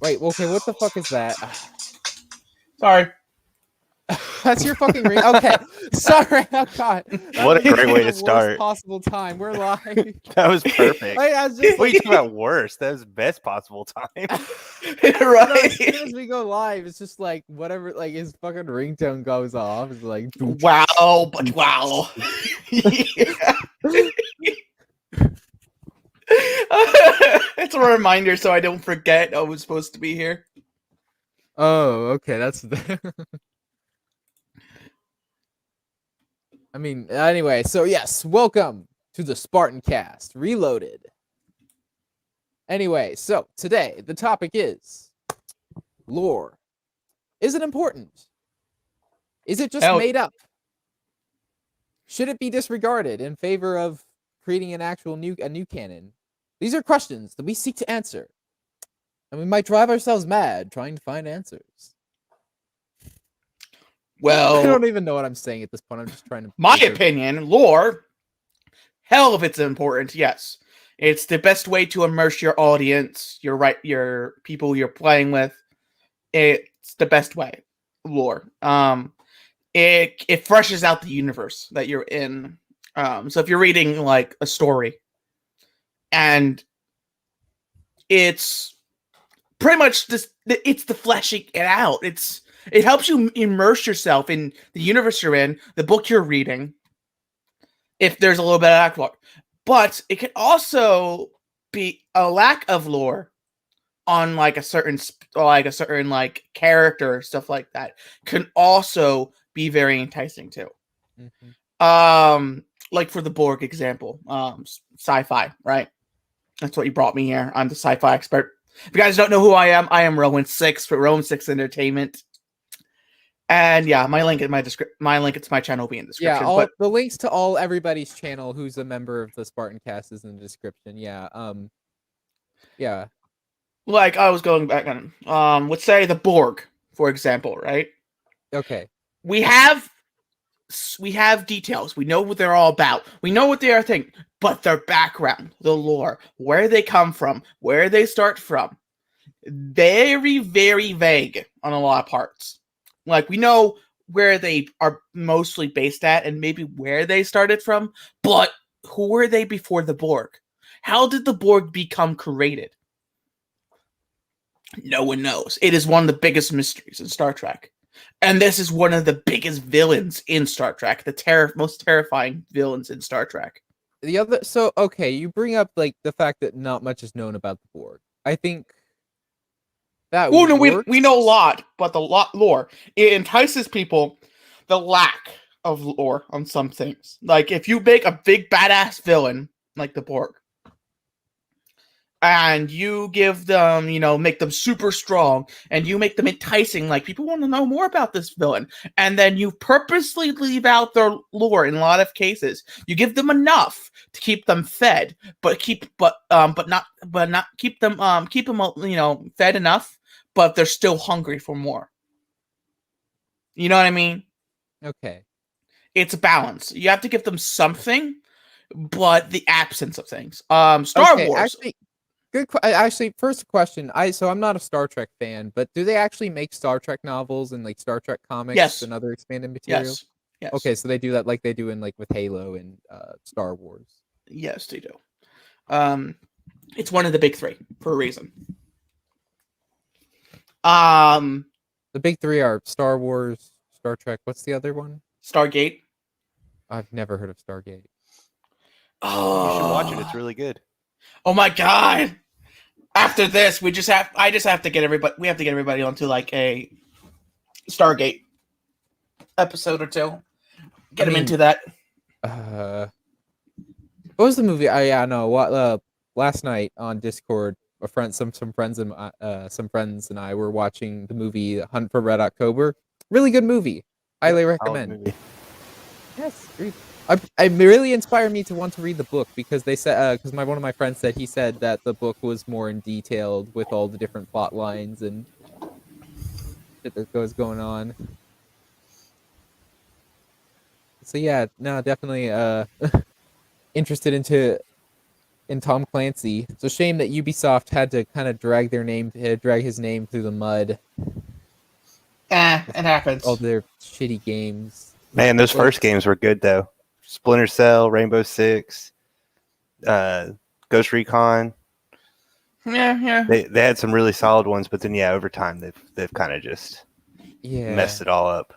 Wait, okay, what the fuck is that? Sorry. That's your fucking ring. Okay, sorry. Oh god, What a great way to worst start. possible time. We're live. That was perfect. I was just What are you talking about worst? That was the best possible time. Right. As soon as we go live, it's just like whatever. Like his fucking ringtone goes off. It's like Wow, but wow. It's a reminder so I don't forget I was supposed to be here. Oh, okay. That's the. I mean, anyway. So yes, welcome to the Spartan Cast Reloaded. Anyway, so today the topic is lore. Is it important? Is it just made up? Should it be disregarded in favor of creating an actual new canon? These are questions that we seek to answer, and we might drive ourselves mad trying to find answers. Well, I don't even know what I'm saying at this point. I'm just trying to. My opinion, lore. Hell, if it's important, yes, it's the best way to immerse your audience, your people you're playing with. It's the best way. Lore. It freshes out the universe that you're in. So if you're reading like a story, and it's pretty much it's the fleshing it out. It helps you immerse yourself in the universe you're in, the book you're reading. If there's a little bit of backlog, but it can also be a lack of lore on like a certain character, stuff like that, can also be very enticing too. Mm-hmm. Like for the Borg example, sci-fi, right? That's what you brought me here. I'm the sci-fi expert. If you guys don't know who I am Rowan 6 for Rowan 6 Entertainment. And yeah, my link to my channel will be in the description. Yeah, the links to everybody's channel who's a member of the Spartan Cast is in the description. Yeah. Yeah. Like I was going back on let's say the Borg, for example, right? Okay. We have details. We know what they're all about. We know what they are thinking, but their background, the lore, where they come from, where they start from, very, very vague on a lot of parts. Like, we know where they are mostly based at and maybe where they started from, but who were they before the Borg? How did the Borg become created? No one knows. It is one of the biggest mysteries in Star Trek. And this is one of the biggest villains in Star Trek, the most terrifying villains in Star Trek. Okay, you bring up like the fact that not much is known about the Borg. I think that we know a lot, but the lore, it entices people. The lack of lore on some things, like if you make a big badass villain like the Borg, and you give them, make them super strong, and you make them enticing, like people want to know more about this villain, and then you purposely leave out their lore in a lot of cases. You give them enough to keep them fed, but not keep them fed enough, but they're still hungry for more. You know what I mean? Okay. It's a balance. You have to give them something, but the absence of things. Star Wars. Actually, first question. I'm not a Star Trek fan, but do they actually make Star Trek novels and like Star Trek comics and other expanded material? Yes. Okay, so they do that like they do in like with Halo and Star Wars. Yes, they do. It's one of the big three for a reason. The big three are Star Wars, Star Trek. What's the other one? Stargate. I've never heard of Stargate. Oh, you should watch it. It's really good. Oh my god! After this, I just have to get everybody. We have to get everybody onto like a Stargate episode or two. Get them into that. What was the movie? Last night on Discord, some friends and I were watching the movie Hunt for Red October. Really good movie. Highly recommend. Yes, it really inspired me to want to read the book because they said one of my friends said that the book was more in detailed with all the different plot lines and shit that was going on. So yeah, no, definitely interested into in Tom Clancy. It's a shame that Ubisoft had to kind of drag his name through the mud. It happens. All their shitty games. Man, those first games were good though. Splinter Cell, Rainbow Six, Ghost Recon. Yeah. They had some really solid ones, but then over time they've kind of just messed it all up.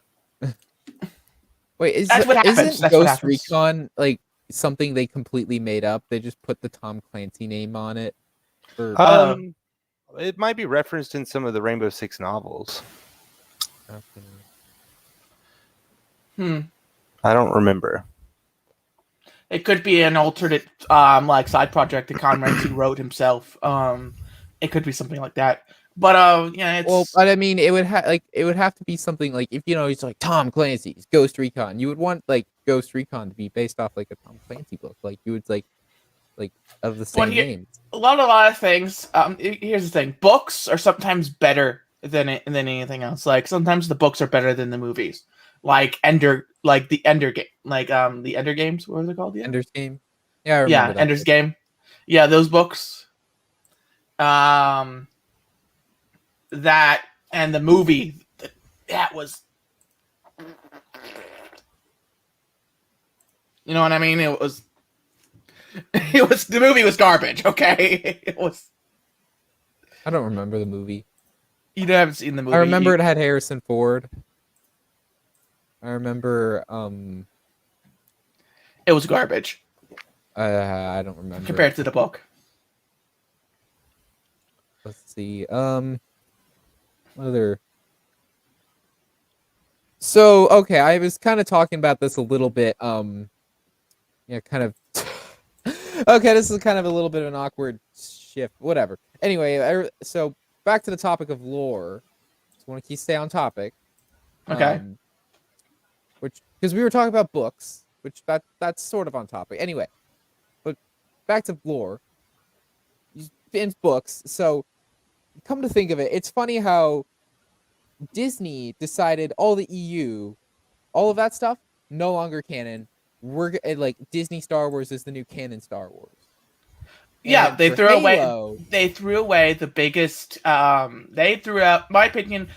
Wait, That's what happens. isn't That's what Ghost happens. Recon like something they completely made up? They just put the Tom Clancy name on it. It might be referenced in some of the Rainbow Six novels. I don't remember. It could be an alternate, like side project that Conrad wrote himself. It could be something like that. But yeah, it's but I mean, it would have to be something like if it's like Tom Clancy's Ghost Recon. You would want like Ghost Recon to be based off like a Tom Clancy book. Like you would like of the same names. A lot of things. Here's the thing: books are sometimes better than anything else. Like sometimes the books are better than the movies. Like the Ender Game, the Ender Games. What was it called? Ender's Game. Yeah, I remember that Ender's book. Game. Yeah, those books. That and the movie. That was. You know what I mean? It was. The movie was garbage. Okay, it was. I don't remember the movie. You haven't seen the movie. I remember it had Harrison Ford. I remember. It was garbage. I don't remember compared to the book. Let's see. What other? So okay, I was kind of talking about this a little bit. Kind of. Okay, this is kind of a little bit of an awkward shift. Whatever. Anyway, so back to the topic of lore. Just want to stay on topic. Okay. Because we were talking about books, which that's sort of on topic. Anyway, but back to lore. In books. So, come to think of it, it's funny how Disney decided all the EU, all of that stuff, no longer canon. We're like Disney Star Wars is the new canon Star Wars. Yeah, And they for threw Halo, away. They threw away the biggest. They threw out, my opinion.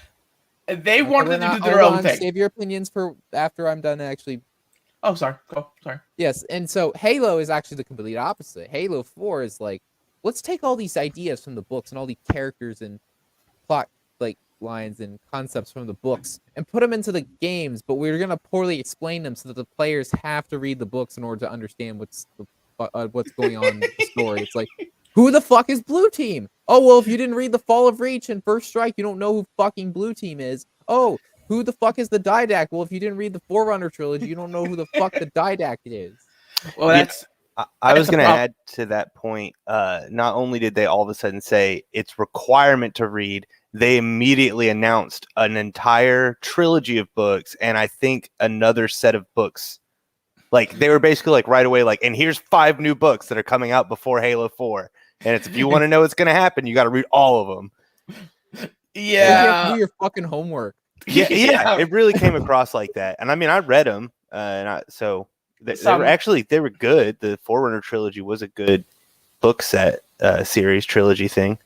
They wanted to do their own thing. Save your opinions for after I'm done. Actually. Oh, sorry. Go. Sorry. Yes, and so Halo is actually the complete opposite. Halo 4 is like, let's take all these ideas from the books and all these characters and plot lines and concepts from the books and put them into the games, but we're gonna poorly explain them so that the players have to read the books in order to understand what's going on in the story. It's like, who the fuck is Blue Team? Oh well, if you didn't read the Fall of Reach and First Strike, you don't know who fucking Blue Team is. Oh, who the fuck is the Didact? Well, if you didn't read the Forerunner trilogy, you don't know who the fuck the Didact is. Well, that's. I was going to add to that point. Not only did they all of a sudden say it's requirement to read, they immediately announced an entire trilogy of books, and I think another set of books. Like they were basically like right away, like, and here's 5 new books that are coming out before Halo 4, and it's if you want to know what's going to happen, you got to read all of them. Yeah, you have to do your fucking homework. Yeah, it really came across like that, and I mean, I read them, and they were good. The Forerunner trilogy was a good book set series trilogy thing.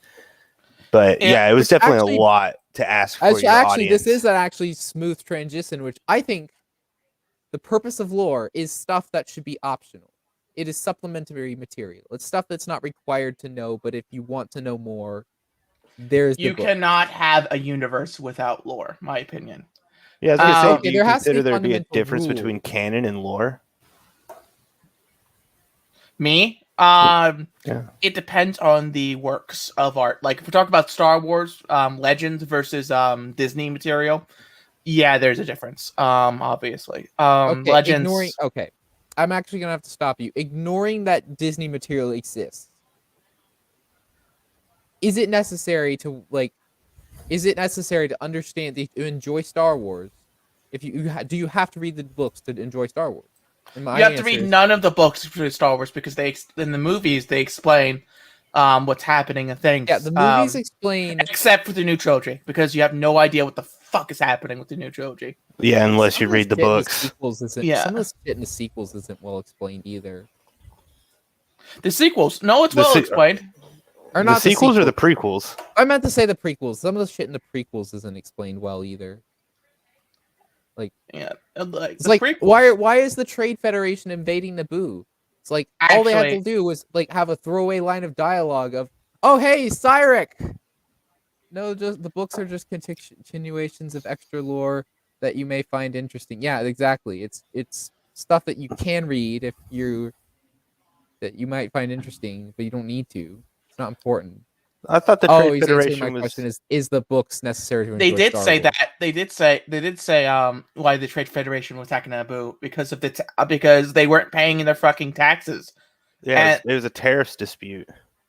But it was definitely a lot to ask for your audience. This is an actually smooth transition, which I think the purpose of lore is stuff that should be optional. It is supplementary material. It's stuff that's not required to know, but if you want to know more, you cannot have a universe without lore, my opinion. Yeah, I was gonna say, do you there consider there to be a difference between canon and lore? Me? It depends on the works of art. Like if we're talking about Star Wars Legends versus Disney material, yeah, there's a difference. Obviously. Legends. I'm actually gonna have to stop you. Ignoring that Disney material exists. Is it necessary to understand to enjoy Star Wars? If do you have to read the books to enjoy Star Wars? You have to read none of the books for Star Wars because in the movies they explain what's happening and things. Yeah, the movies explain, except for the new trilogy, because you have no idea what the fuck is happening with the new trilogy. Yeah, unless you read the books. Some of the shit in the sequels isn't well explained either. The sequels. No, it's The well se- explained. Or The not sequels or the sequels. prequels? I meant to say the prequels. Some of the shit in the prequels isn't explained well either. Yeah, like It's the like prequels. why is the Trade Federation invading Naboo? It's like all they had to Actually, do was like have a throwaway line of dialogue of, "Oh hey, Cyrek." No, just the books are just continuations of extra lore that you may find interesting. Yeah, exactly. It's stuff that you can read if you that you might find interesting, but you don't need to. It's not important. I thought the Oh, Trade he's answering my Federation was. question: Is the books necessary to they enjoy did Star say Wars? that. They did say why the Trade Federation was attacking Naboo because of because they weren't paying their fucking taxes. Yeah, And it was a tariffs dispute.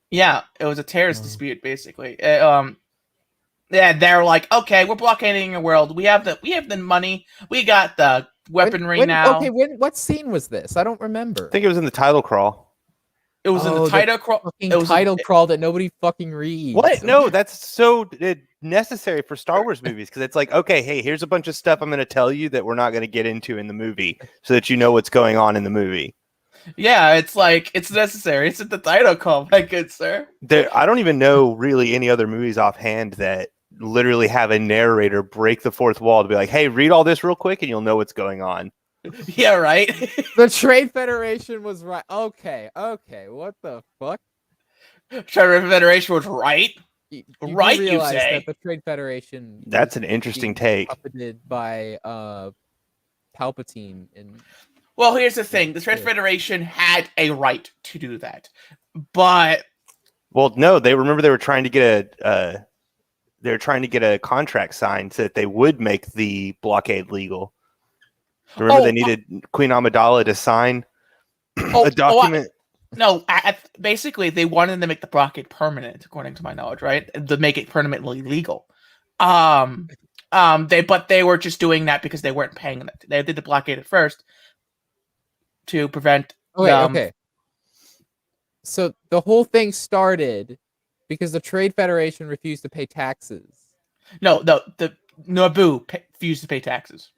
yeah, it was a terrorist Oh. dispute basically. Yeah, they're like, okay, we're blockading your world. We have the money. We got the weaponry now. Okay, what scene was this? I don't remember. I think it was in the title crawl. It was in the title crawl. Fucking It was title crawl that nobody fucking reads. What? No, that's so necessary for Star Wars movies because it's like, okay, hey, here's a bunch of stuff I'm going to tell you that we're not going to get into in the movie, so that you know what's going on in the movie. Yeah, it's like it's necessary. It's in the title call, my good sir. I don't even know really any other movies offhand that literally have a narrator break the fourth wall to be like, hey, read all this real quick and you'll know what's going on. Yeah, right. The Trade Federation was right. Okay, what the fuck? Trade Federation was right. You Right, do you realize say? that the Trade Federation. That's was an interesting being take. Puppeted by Palpatine and. Well, here's the thing: the Trade Federation had a right to do that, but Well, no, they were trying to get a contract signed so that they would make the blockade legal. Remember, they needed Queen Amidala to sign a document. Basically, they wanted to make the blockade permanent, according to my knowledge, right? To make it permanently legal. They were just doing that because they weren't paying it. They did the blockade at first to prevent. Okay. So the whole thing started because the Trade Federation refused to pay taxes. No, the Naboo refused to pay taxes.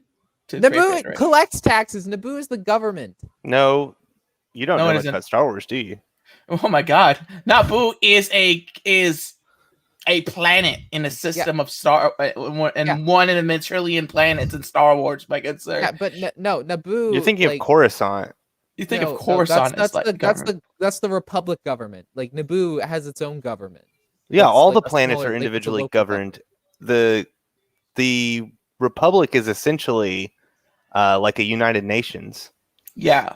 Naboo collects taxes. Naboo is the government. No, you don't know much about Star Wars, do you? Oh my God, Naboo is a planet in a system of one in a trillion planets in Star Wars, my good sir. Yeah, but no, Naboo. You're thinking of Coruscant. You think of Coruscant as like that's the Republic government. Like Naboo has its own government. Yeah, It's all like the planets are individually governed. Government. The Republic is essentially like a United Nations. Yeah.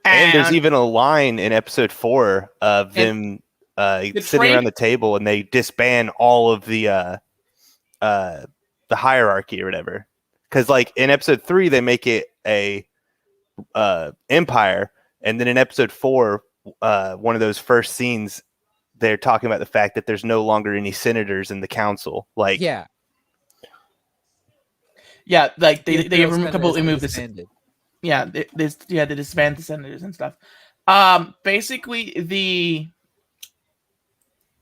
And there's even a line in episode 4 of them sitting around the table and they disband all of the hierarchy or whatever. Because like in episode 3 they make it a empire, and then in episode 4 one of those first scenes they're talking about the fact that there's no longer any senators in the council. Like like they completely moved this. Yeah, they disband the senators and stuff. Basically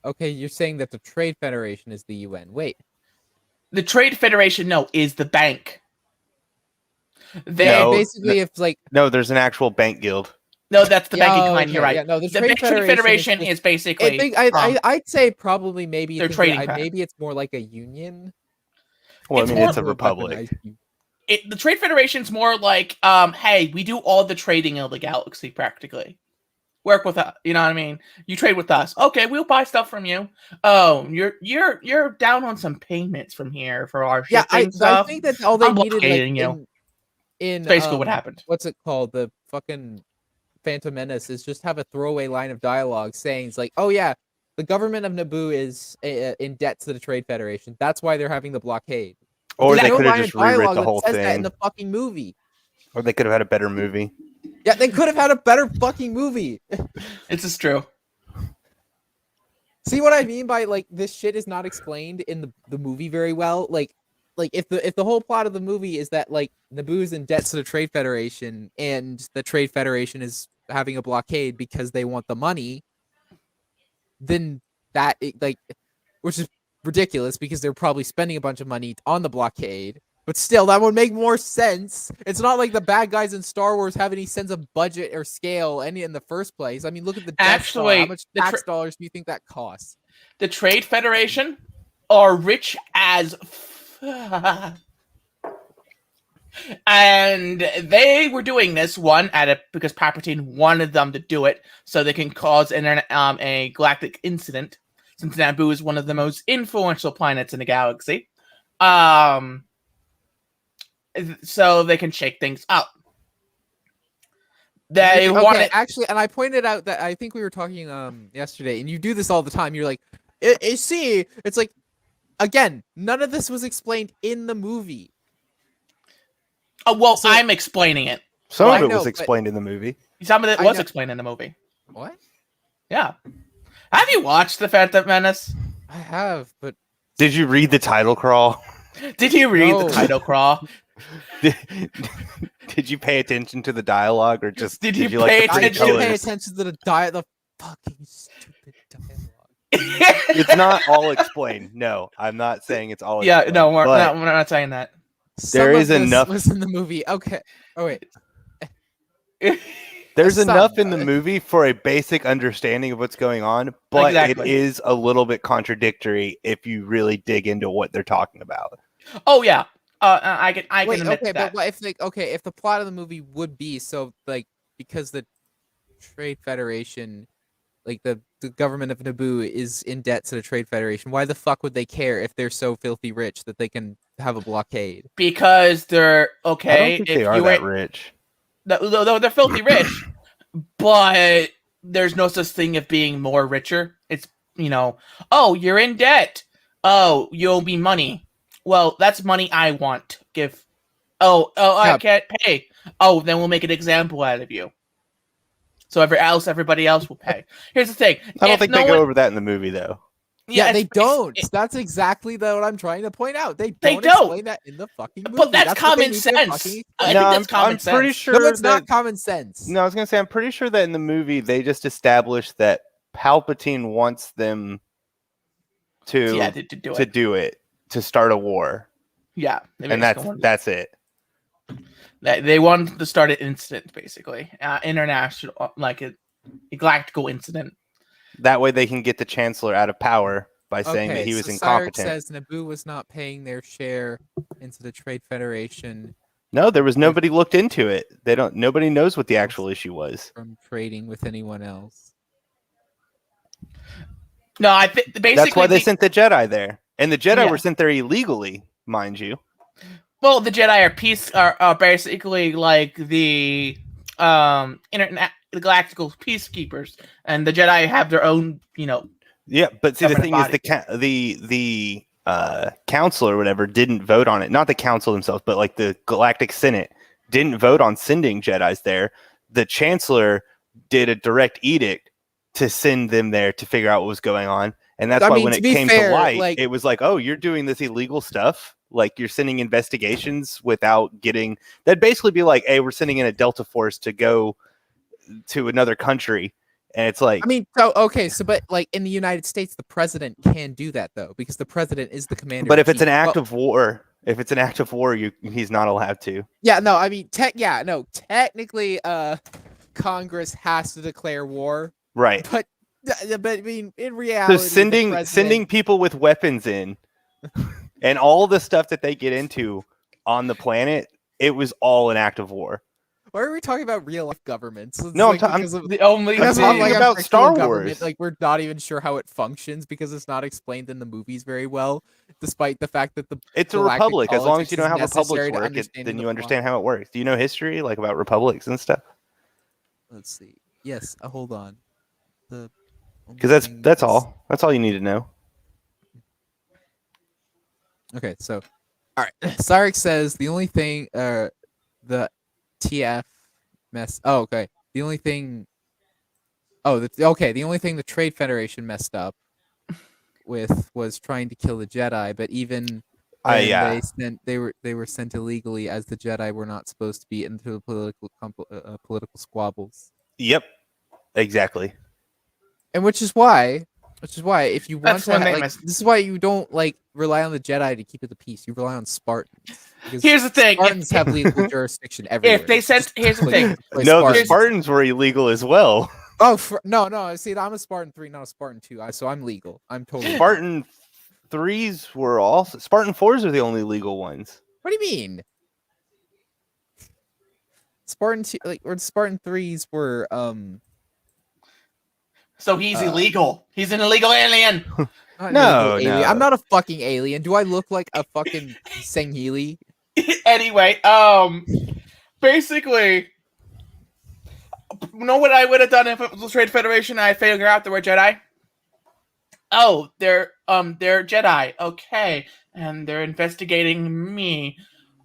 Okay, you're saying that the Trade Federation is the UN. Wait. The Trade Federation, is the bank. It's like there's an actual bank guild. No, that's the banking clan. You're right. Yeah, no, the Trade Federation is basically. I'd say probably maybe they're trading. Maybe it's more like a union. Well, it's a republic. The Trade Federation's more like, hey, we do all the trading in the galaxy practically. Work with us, you know what I mean? You trade with us. Okay, we'll buy stuff from you. Oh, you're down on some payments from here for our shipping stuff. I think that all they needed in basically what happened. What's it called? The fucking Phantom Menace is just have a throwaway line of dialogue saying it's like, oh yeah, the government of Naboo is in debt to the Trade Federation. That's why they're having the blockade. Or they could have just rewritten the whole thing. That in the fucking movie. Or they could have had a better movie. Yeah, they could have had a better fucking movie. This is true. See what I mean by like this shit is not explained in the movie very well. Like if the whole plot of the movie is that like Naboo's in debt to the Trade Federation and the Trade Federation is having a blockade because they want the money, then which is ridiculous because they're probably spending a bunch of money on the blockade, But still, that would make more sense. It's not like the bad guys in Star Wars have any sense of budget or scale any in the first place. I mean, look at the Death Star. How much tax dollars do you think that costs? The Trade Federation are rich as and they were doing this because Palpatine wanted them to do it so they can cause a galactic incident, since Naboo is one of the most influential planets in the galaxy. So they can shake things up. They wanted actually, and I pointed out that I think we were talking yesterday, and you do this all the time. You're like, see, it's like, again, none of this was explained in the movie. So, I'm explaining it. Some of it was explained in the movie. Some of it was explained in the movie. What? Yeah. Have you watched The Phantom Menace? I have, but did you read the title crawl? Did you read the title crawl? Did you pay attention to the dialogue, or just did you like pay attention? I pay attention to the fucking stupid dialogue. It's not all explained. No, I'm not saying it's all explained. Yeah, no, we're not saying that. There is enough. Was in the movie. Okay. Oh wait. There's enough in the movie for a basic understanding of what's going on, but it is a little bit contradictory if you really dig into what they're talking about. Oh yeah, I can admit okay, that. But if the plot of the movie would be so because the Trade Federation, like the government of Naboo is in debt to the Trade Federation, why the fuck would they care if they're so filthy rich that they can have a blockade? Because they're okay. I don't think they are that rich. No, they're filthy rich, but there's no such thing of being more richer. It's, oh, you're in debt. Oh, you owe me money. Well, that's money I want. Give. Oh, yeah. I can't pay. Oh, then we'll make an example out of you. So everybody else will pay. Here's the thing. I don't think they go over that in the movie, though. Yeah, they don't. That's exactly what I'm trying to point out. They don't explain that in the fucking movie. But that's common sense. I'm pretty sure it's not common sense. No, I was going to say, I'm pretty sure that in the movie, they just established that Palpatine wants them to do it, to start a war. Yeah. And that's it. They wanted to start an incident, basically. International, like a galactical incident. That way they can get the Chancellor out of power by saying that he was incompetent. Cyrek says Naboo was not paying their share into the Trade Federation. No, there was nobody looked into it. Nobody knows what the actual issue was. From trading with anyone else. No, I think basically that's why they sent the Jedi there. And the Jedi were sent there illegally, mind you. Well, the Jedi are basically like the the galactical peacekeepers, and the Jedi have their own, Yeah, but see, the thing is, the council or whatever didn't vote on it. Not the council themselves, but like the Galactic Senate didn't vote on sending Jedis there. The Chancellor did a direct edict to send them there to figure out what was going on, and that's why when it came to light, it was like, oh, you're doing this illegal stuff. Like, you're sending investigations without getting. That'd basically be like, hey, we're sending in a Delta Force to go to another country, and it's like, but like in the United States, the president can do that though, because the president is the commander. But if it's an act of war, he's not allowed to. Yeah, no, I mean, technically, Congress has to declare war, right? But I mean, in reality, so sending people with weapons in, and all the stuff that they get into on the planet, it was all an act of war. Why are we talking about real life governments? No, I'm talking about Star Wars. Like, we're not even sure how it functions because it's not explained in the movies very well, despite the fact that it's a republic. As long as you know how republics work, then you understand how it works. Do you know history, like about republics and stuff? Let's see. Yes, hold on. Because that's all. That's all you need to know. Okay, so all right. Cyrek says the only thing the TF mess. Oh, okay. The only thing. Oh, the only thing the Trade Federation messed up with was trying to kill the Jedi. But even they were sent illegally, as the Jedi were not supposed to be into political squabbles. Yep, exactly. And which is why Which is why, if you want That's to, one thing like, this is why you don't like rely on the Jedi to keep it the peace. You rely on Spartans. Because Here's the thing. Spartans have legal jurisdiction everywhere. they sent- here's the thing. No, the Spartans. Spartans were illegal as well. Oh no! See, I'm a Spartan 3, not a Spartan 2. So I'm legal. I'm totally Spartan 3s were also Spartan 4s are the only legal ones. What do you mean? Spartan 2, like, or Spartan 3s were So he's illegal. He's an illegal alien. not an No, illegal alien. no. I'm not a fucking alien. Do I look like a fucking Sangheili? Anyway, basically, you know what I would have done if it was the Trade Federation and I figured out they were Jedi? Oh, they're Jedi. Okay, and they're investigating me.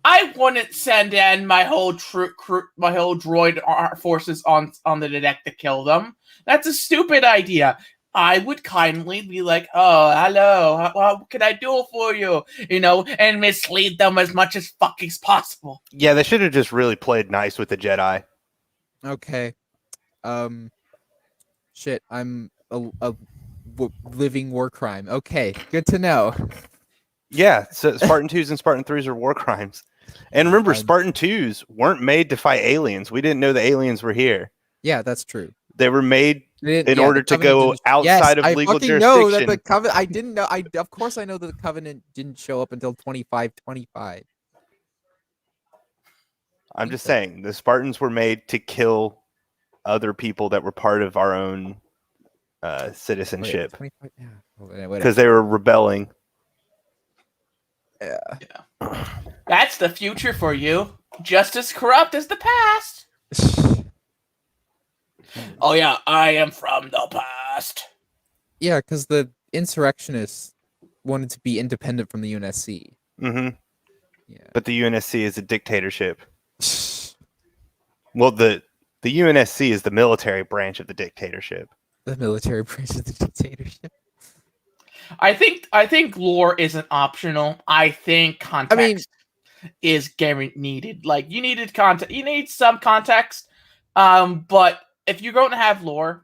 I wouldn't send in my whole my whole droid forces on the deck to kill them. That's a stupid idea. I would kindly be like, "Oh, hello. What can I do for you?" You know, and mislead them as much as fucking possible. Yeah, they should have just really played nice with the Jedi. Okay. Shit. I'm a living war crime. Okay, good to know. Yeah, so Spartan 2s and Spartan 3s are war crimes. And remember, Um, Spartan 2s weren't made to fight aliens. We didn't know the aliens were here. Yeah, that's true. They were made in Yeah, order the to Covenant go didn't- outside yes, of legal I fucking jurisdiction. know that the Covenant. I didn't know. Of course I know that the Covenant didn't show up until 2525. I'm just saying, the Spartans were made to kill other people that were part of our own citizenship 25, yeah. because Whatever. they were rebelling. Yeah. That's the future for you. Just as corrupt as the past. Oh yeah, I am from the past. Yeah, because the insurrectionists wanted to be independent from the UNSC. Hmm Yeah. But the UNSC is a dictatorship. Well, the UNSC is the military branch of the dictatorship. The military branch of the dictatorship. I think lore isn't optional. I think context is needed. Like you needed context. You need some context. But if you're going to have lore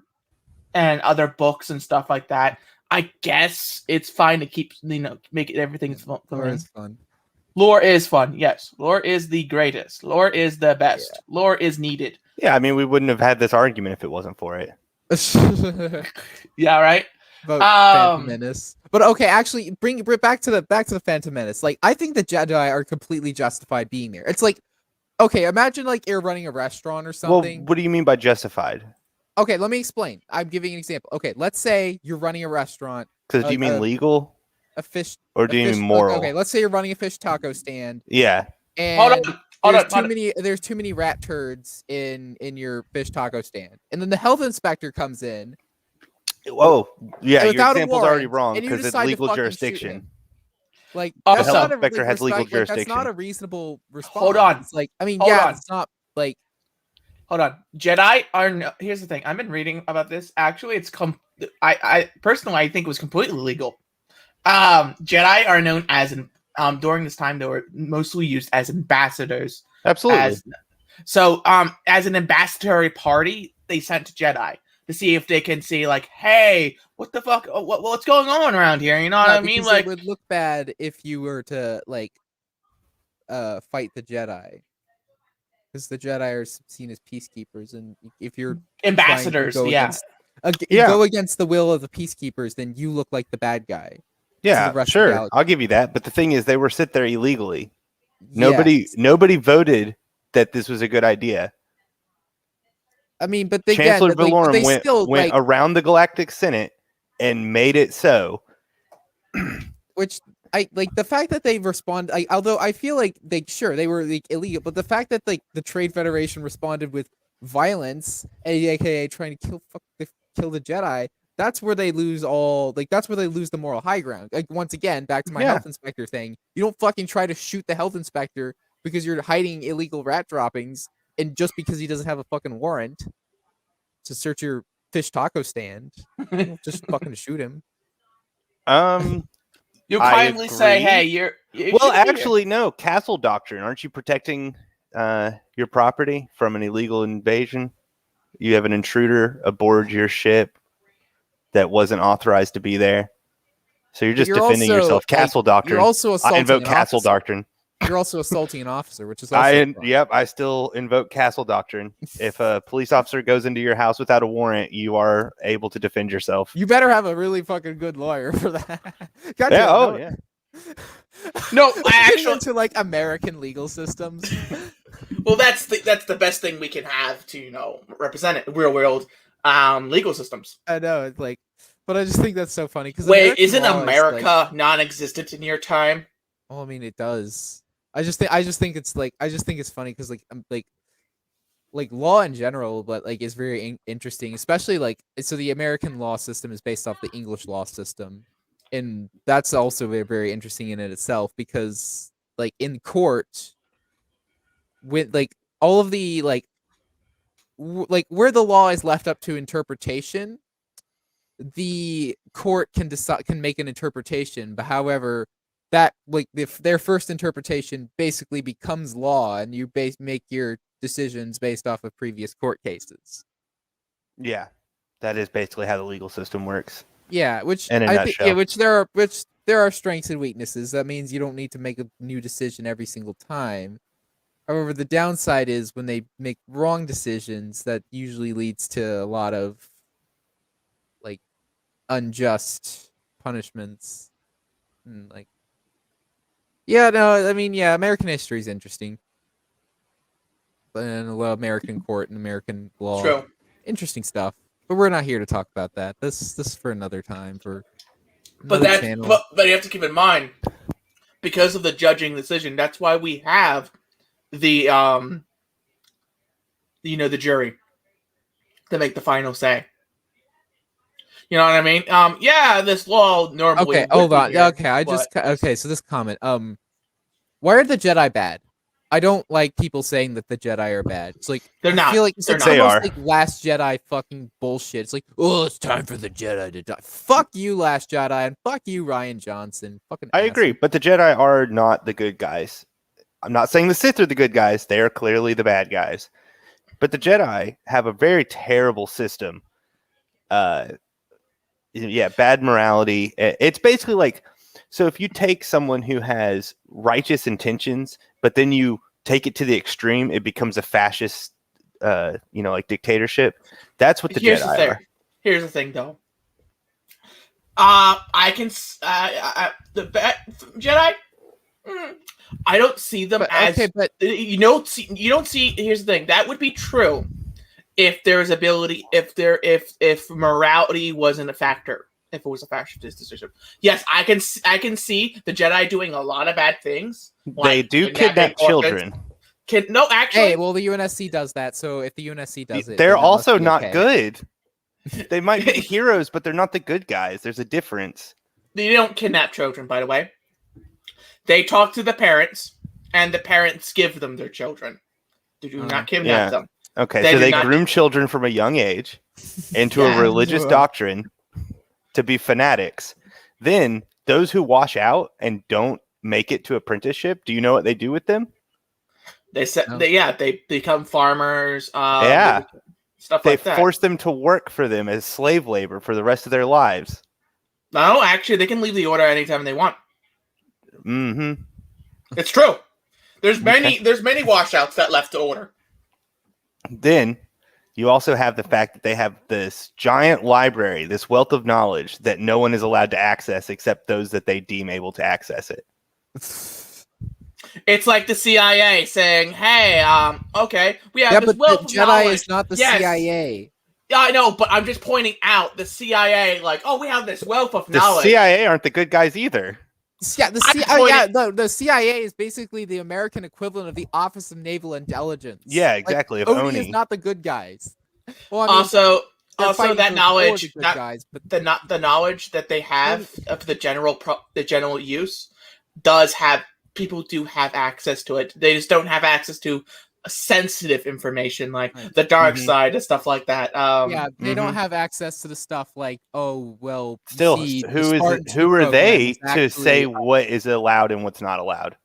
and other books and stuff like that, I guess it's fine to keep make it everything fun. Lore is fun. Lore is fun. Yes, lore is the greatest. Lore is the best. Yeah. Lore is needed. Yeah, I mean, we wouldn't have had this argument if it wasn't for it. Yeah, right. About Phantom Menace. But okay, actually, bring it back to the Phantom Menace. Like, I think the Jedi are completely justified being there. It's like, okay, imagine like you're running a restaurant or something. Well, what do you mean by justified? Okay, let me explain. I'm giving an example. Okay, let's say you're running a restaurant. Because do you mean legal A fish. or do a you fish, mean moral? Okay, let's say you're running a fish taco stand. Yeah. And Hold there's on. There's too many rat turds in your fish taco stand, and then the health inspector comes in. Oh, yeah. Your without a example's already warrant, wrong and you because it's decide to legal fucking shoot jurisdiction. him. Like The that's health not a, inspector has legal like, that's not jurisdiction. a reasonable response. Hold on. It's like, I mean, Hold yeah, on. it's not like Hold on. Jedi are no, here's the thing. I've been reading about this. Actually, it's I personally I think it was completely legal. Jedi are known as during this time they were mostly used as ambassadors. Absolutely. As an ambassador party, they sent Jedi to see if they can see like, hey, what the fuck, what's going on around here? You know what I mean? because Like, it would look bad if you were to like fight the Jedi. Because the Jedi are seen as peacekeepers, and if you're ambassadors, trying to go yeah. go against the will of the peacekeepers, then you look like the bad guy. Yeah, rest of the sure. galaxy. I'll give you that. But the thing is, they were sit there illegally. Yes. Nobody voted that this was a good idea. I mean, but they Chancellor again, Valorum they went still like, around the Galactic Senate and made it so. which I like the fact that they respond. Although I feel like they were like illegal, but the fact that like the Trade Federation responded with violence, aka trying to kill the Jedi, that's where they lose that's where they lose the moral high ground. Like once again, back to my health inspector thing. You don't fucking try to shoot the health inspector because you're hiding illegal rat droppings, and just because he doesn't have a fucking warrant to search your fish taco stand, you don't just fucking shoot him. You kindly say, hey, you well, actually, no. Castle doctrine. Aren't you protecting your property from an illegal invasion? You have an intruder aboard your ship. that wasn't authorized to be there. So you're But just you're defending also, yourself. Castle doctrine. You're also I assaulting invoke an castle officer. doctrine. You're also assaulting an officer, which is also a crime. Yep, I still invoke castle doctrine. If a police officer goes into your house without a warrant, you are able to defend yourself. You better have a really fucking good lawyer for that. God Yeah, damn, oh no. yeah. No, I Getting actually. into like American legal systems. Well, that's the best thing we can have to represent it real world legal systems. I know it's like, but I just think that's so funny because Wait, isn't America non-existent in your time? Well, I mean, it does. I just think it's funny because like law in general, but like is very interesting, especially like so the American law system is based off the English law system, and that's also very, very interesting in it itself because like in court, with like all of the like where the law is left up to interpretation, the court can make an interpretation, but however that like their first interpretation basically becomes law and you make your decisions based off of previous court cases. Yeah, that is basically how the legal system works. Yeah, which in a nutshell. yeah, which there are strengths and weaknesses. That means you don't need to make a new decision every single time. However, the downside is when they make wrong decisions, that usually leads to a lot of like unjust punishments. And, like, yeah, no, I mean, yeah, American history is interesting. And American court and American law. True. Interesting stuff. But we're not here to talk about that. This is for another time, for But another channel. But you have to keep in mind, because of the judging decision, that's why we have the the jury to make the final say. You know what I mean? Yeah, this law normally. Okay, hold on. Okay, so this comment. Why are the Jedi bad? I don't like people saying that the Jedi are bad. It's like they're not. I feel like it's They're almost not. like Last Jedi fucking bullshit. It's like, oh, it's time for the Jedi to die. Fuck you, Last Jedi, and fuck you, Ryan Johnson. Fucking. I agree, but the Jedi are not the good guys. I'm not saying the Sith are the good guys. They are clearly the bad guys. But the Jedi have a very terrible system. Bad morality. It's basically like, so if you take someone who has righteous intentions, but then you take it to the extreme, it becomes a fascist, like dictatorship. That's what the Jedi are. Here's the thing, though. I can the Jedi. I don't see them as okay, but you don't see. Here's the thing. That would be true if there's ability, if morality wasn't a factor. If it was a fascist decision, yes, I can see the Jedi doing a lot of bad things. They do kidnap children. No, actually, hey, well, the UNSC does that. So if the UNSC does it, they're then that also must be not okay. good. They might be heroes, but they're not the good guys. There's a difference. They don't kidnap children, by the way. They talk to the parents, and the parents give them their children. They do not kidnap them. Okay, so they groom children from a young age into a religious doctrine to be fanatics. Then those who wash out and don't make it to apprenticeship, do you know what they do with them? They become farmers. Stuff they like that. Force them to work for them as slave labor for the rest of their lives. No, actually, they can leave the order anytime they want. Mm-hmm. It's true. There's many washouts that left the order. Then you also have the fact that they have this giant library, this wealth of knowledge that no one is allowed to access except those that they deem able to access it. It's like the CIA saying, "Hey, okay, we have this wealth of Jedi knowledge." is not the CIA. Yeah, I know, but I'm just pointing out the CIA, like, oh, we have this wealth of knowledge. The CIA aren't the good guys either. Yeah, the CIA is basically the American equivalent of the Office of Naval Intelligence. Yeah, exactly. Like, ONI is not the good guys. Well, I mean, also that knowledge, the knowledge that they have of the general use does have people do have access to it. They just don't have access to sensitive information like the dark side and stuff like that. They don't have access to the stuff like, oh well. Still, who are they to say what is allowed and what's not allowed?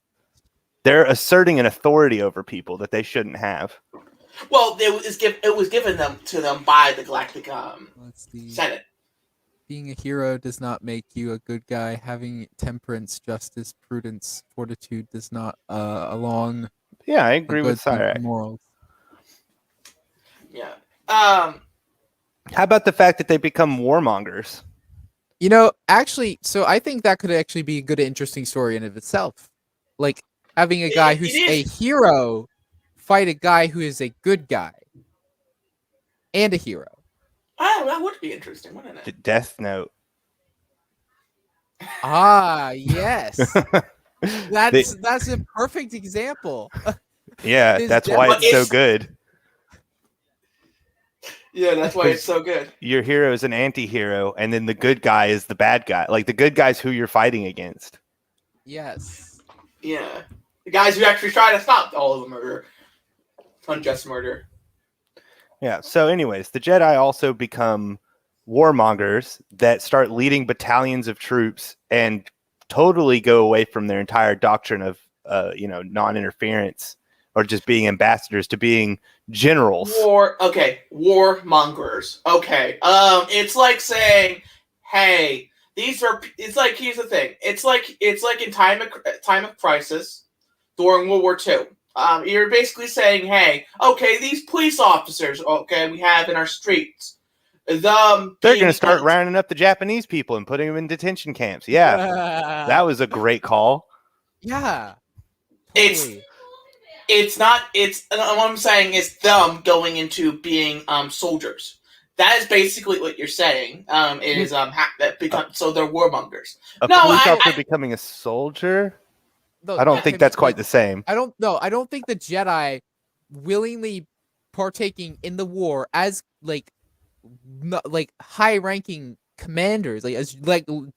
They're asserting an authority over people that they shouldn't have. Well, it was given to them by the Galactic Senate. being a hero does not make you a good guy. Having temperance, justice, prudence, fortitude does not along Yeah, I the agree with good thing Cyrek. for morals. Yeah. How about the fact that they become warmongers? You know, actually, so I think that could actually be a good, interesting story in of itself. Like having a guy who's it a is. hero fight a guy who is a good guy and a hero. Oh, that would be interesting, wouldn't it? Death Note. Ah, yes. They- That's a perfect example. yeah, His that's death- why But it's so it's- good. Yeah, that's why it's so good. Your hero is an anti-hero, and then the good guy is the bad guy. Like the good guy's who you're fighting against. Yes. Yeah. The guys who actually try to stop all of the murder. Unjust murder. Yeah. So, anyways, the Jedi also become warmongers that start leading battalions of troops and totally go away from their entire doctrine of, non-interference or just being ambassadors to being generals. Warmongers. Okay. It's like saying, hey, here's the thing. It's like in time of crisis during World War II. You're basically saying, hey, okay, these police officers, okay, we have in our streets, They're going to start rounding up the Japanese people and putting them in detention camps. Yeah, that was a great call. Yeah. It's not. It's what I'm saying is them going into being soldiers. That is basically what you're saying. It is so they're warmongers. A police officer becoming a soldier. No, I don't think that's quite the same. I don't think the Jedi willingly partaking in the war as like high-ranking commanders, as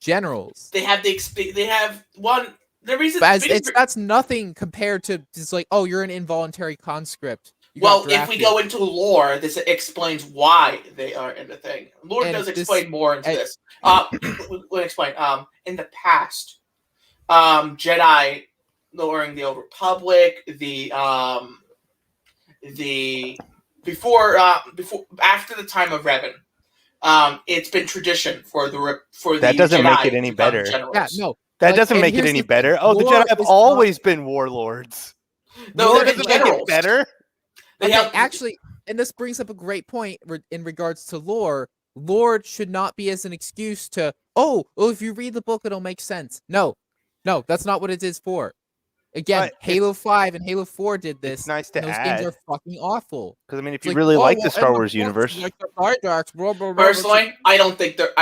generals. They have one. The reason that's nothing compared to just like, oh, you're an involuntary conscript. Well, if we go into lore, this explains why they are in the thing. Lore And does this- explain more into this. Let me explain. In the past, Jedi during the Old Republic, before after the time of Revan, it's been tradition for the That doesn't Jedi make it any to become better. generals. Yeah, no. That Like, doesn't and make it here's any the thing, better. Oh, the lore Jedi have is always been warlords. No, That they're doesn't make it generals. better. They Okay, have actually, and this brings up a great point in regards to lore. Lore should not be as an excuse to, if you read the book, it'll make sense. No, that's not what it is for. Again, But Halo 5 and Halo 4 did this. It's nice to and those add. games are fucking awful. Because I mean, if It's you like, really like the well, Star and Wars books, universe, like the Vidrax, blah, blah, blah, Personally, I don't think they're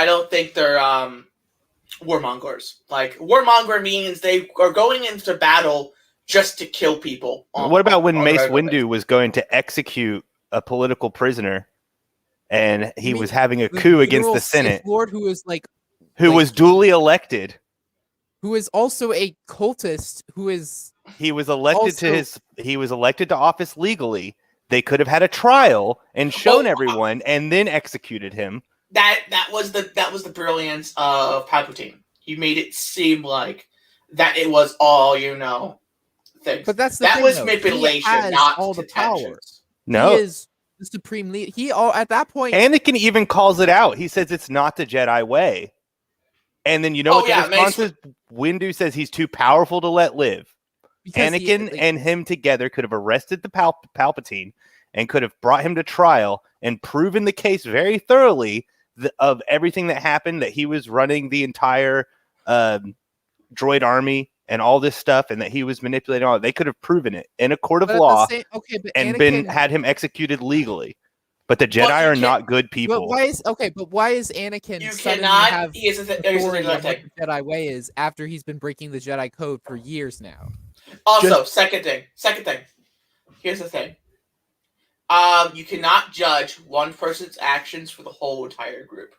warmongers. Like warmonger means they are going into battle just to kill people. what about when Mace regular Windu was going to execute a political prisoner, and he was having a coup against the Senate, Lord, who is like, who was duly elected. who is also a cultist, who is He was elected he was elected to office legally. They could have had a trial and shown everyone, and then executed him. That was the brilliance of Palpatine. He made it seem like that it was all things. But that's the that thing, was though. manipulation, He has not all the power. No, he is the supreme leader. At that point, Anakin even calls it out. He says it's not the Jedi way. And then what the response is? Windu says he's too powerful to let live. Anakin and him together could have arrested the Palpatine and could have brought him to trial and proven the case very thoroughly of everything that happened, that he was running the entire droid army and all this stuff, and that he was manipulating all. They could have proven it in a court of law and Anakin, had him executed legally. But the Jedi are not good people. But why is Anakin You suddenly cannot. have Here's the authority on what thing. the Jedi way is after he's been breaking the Jedi code for years now? Also, second thing. Here's the thing. You cannot judge one person's actions for the whole entire group.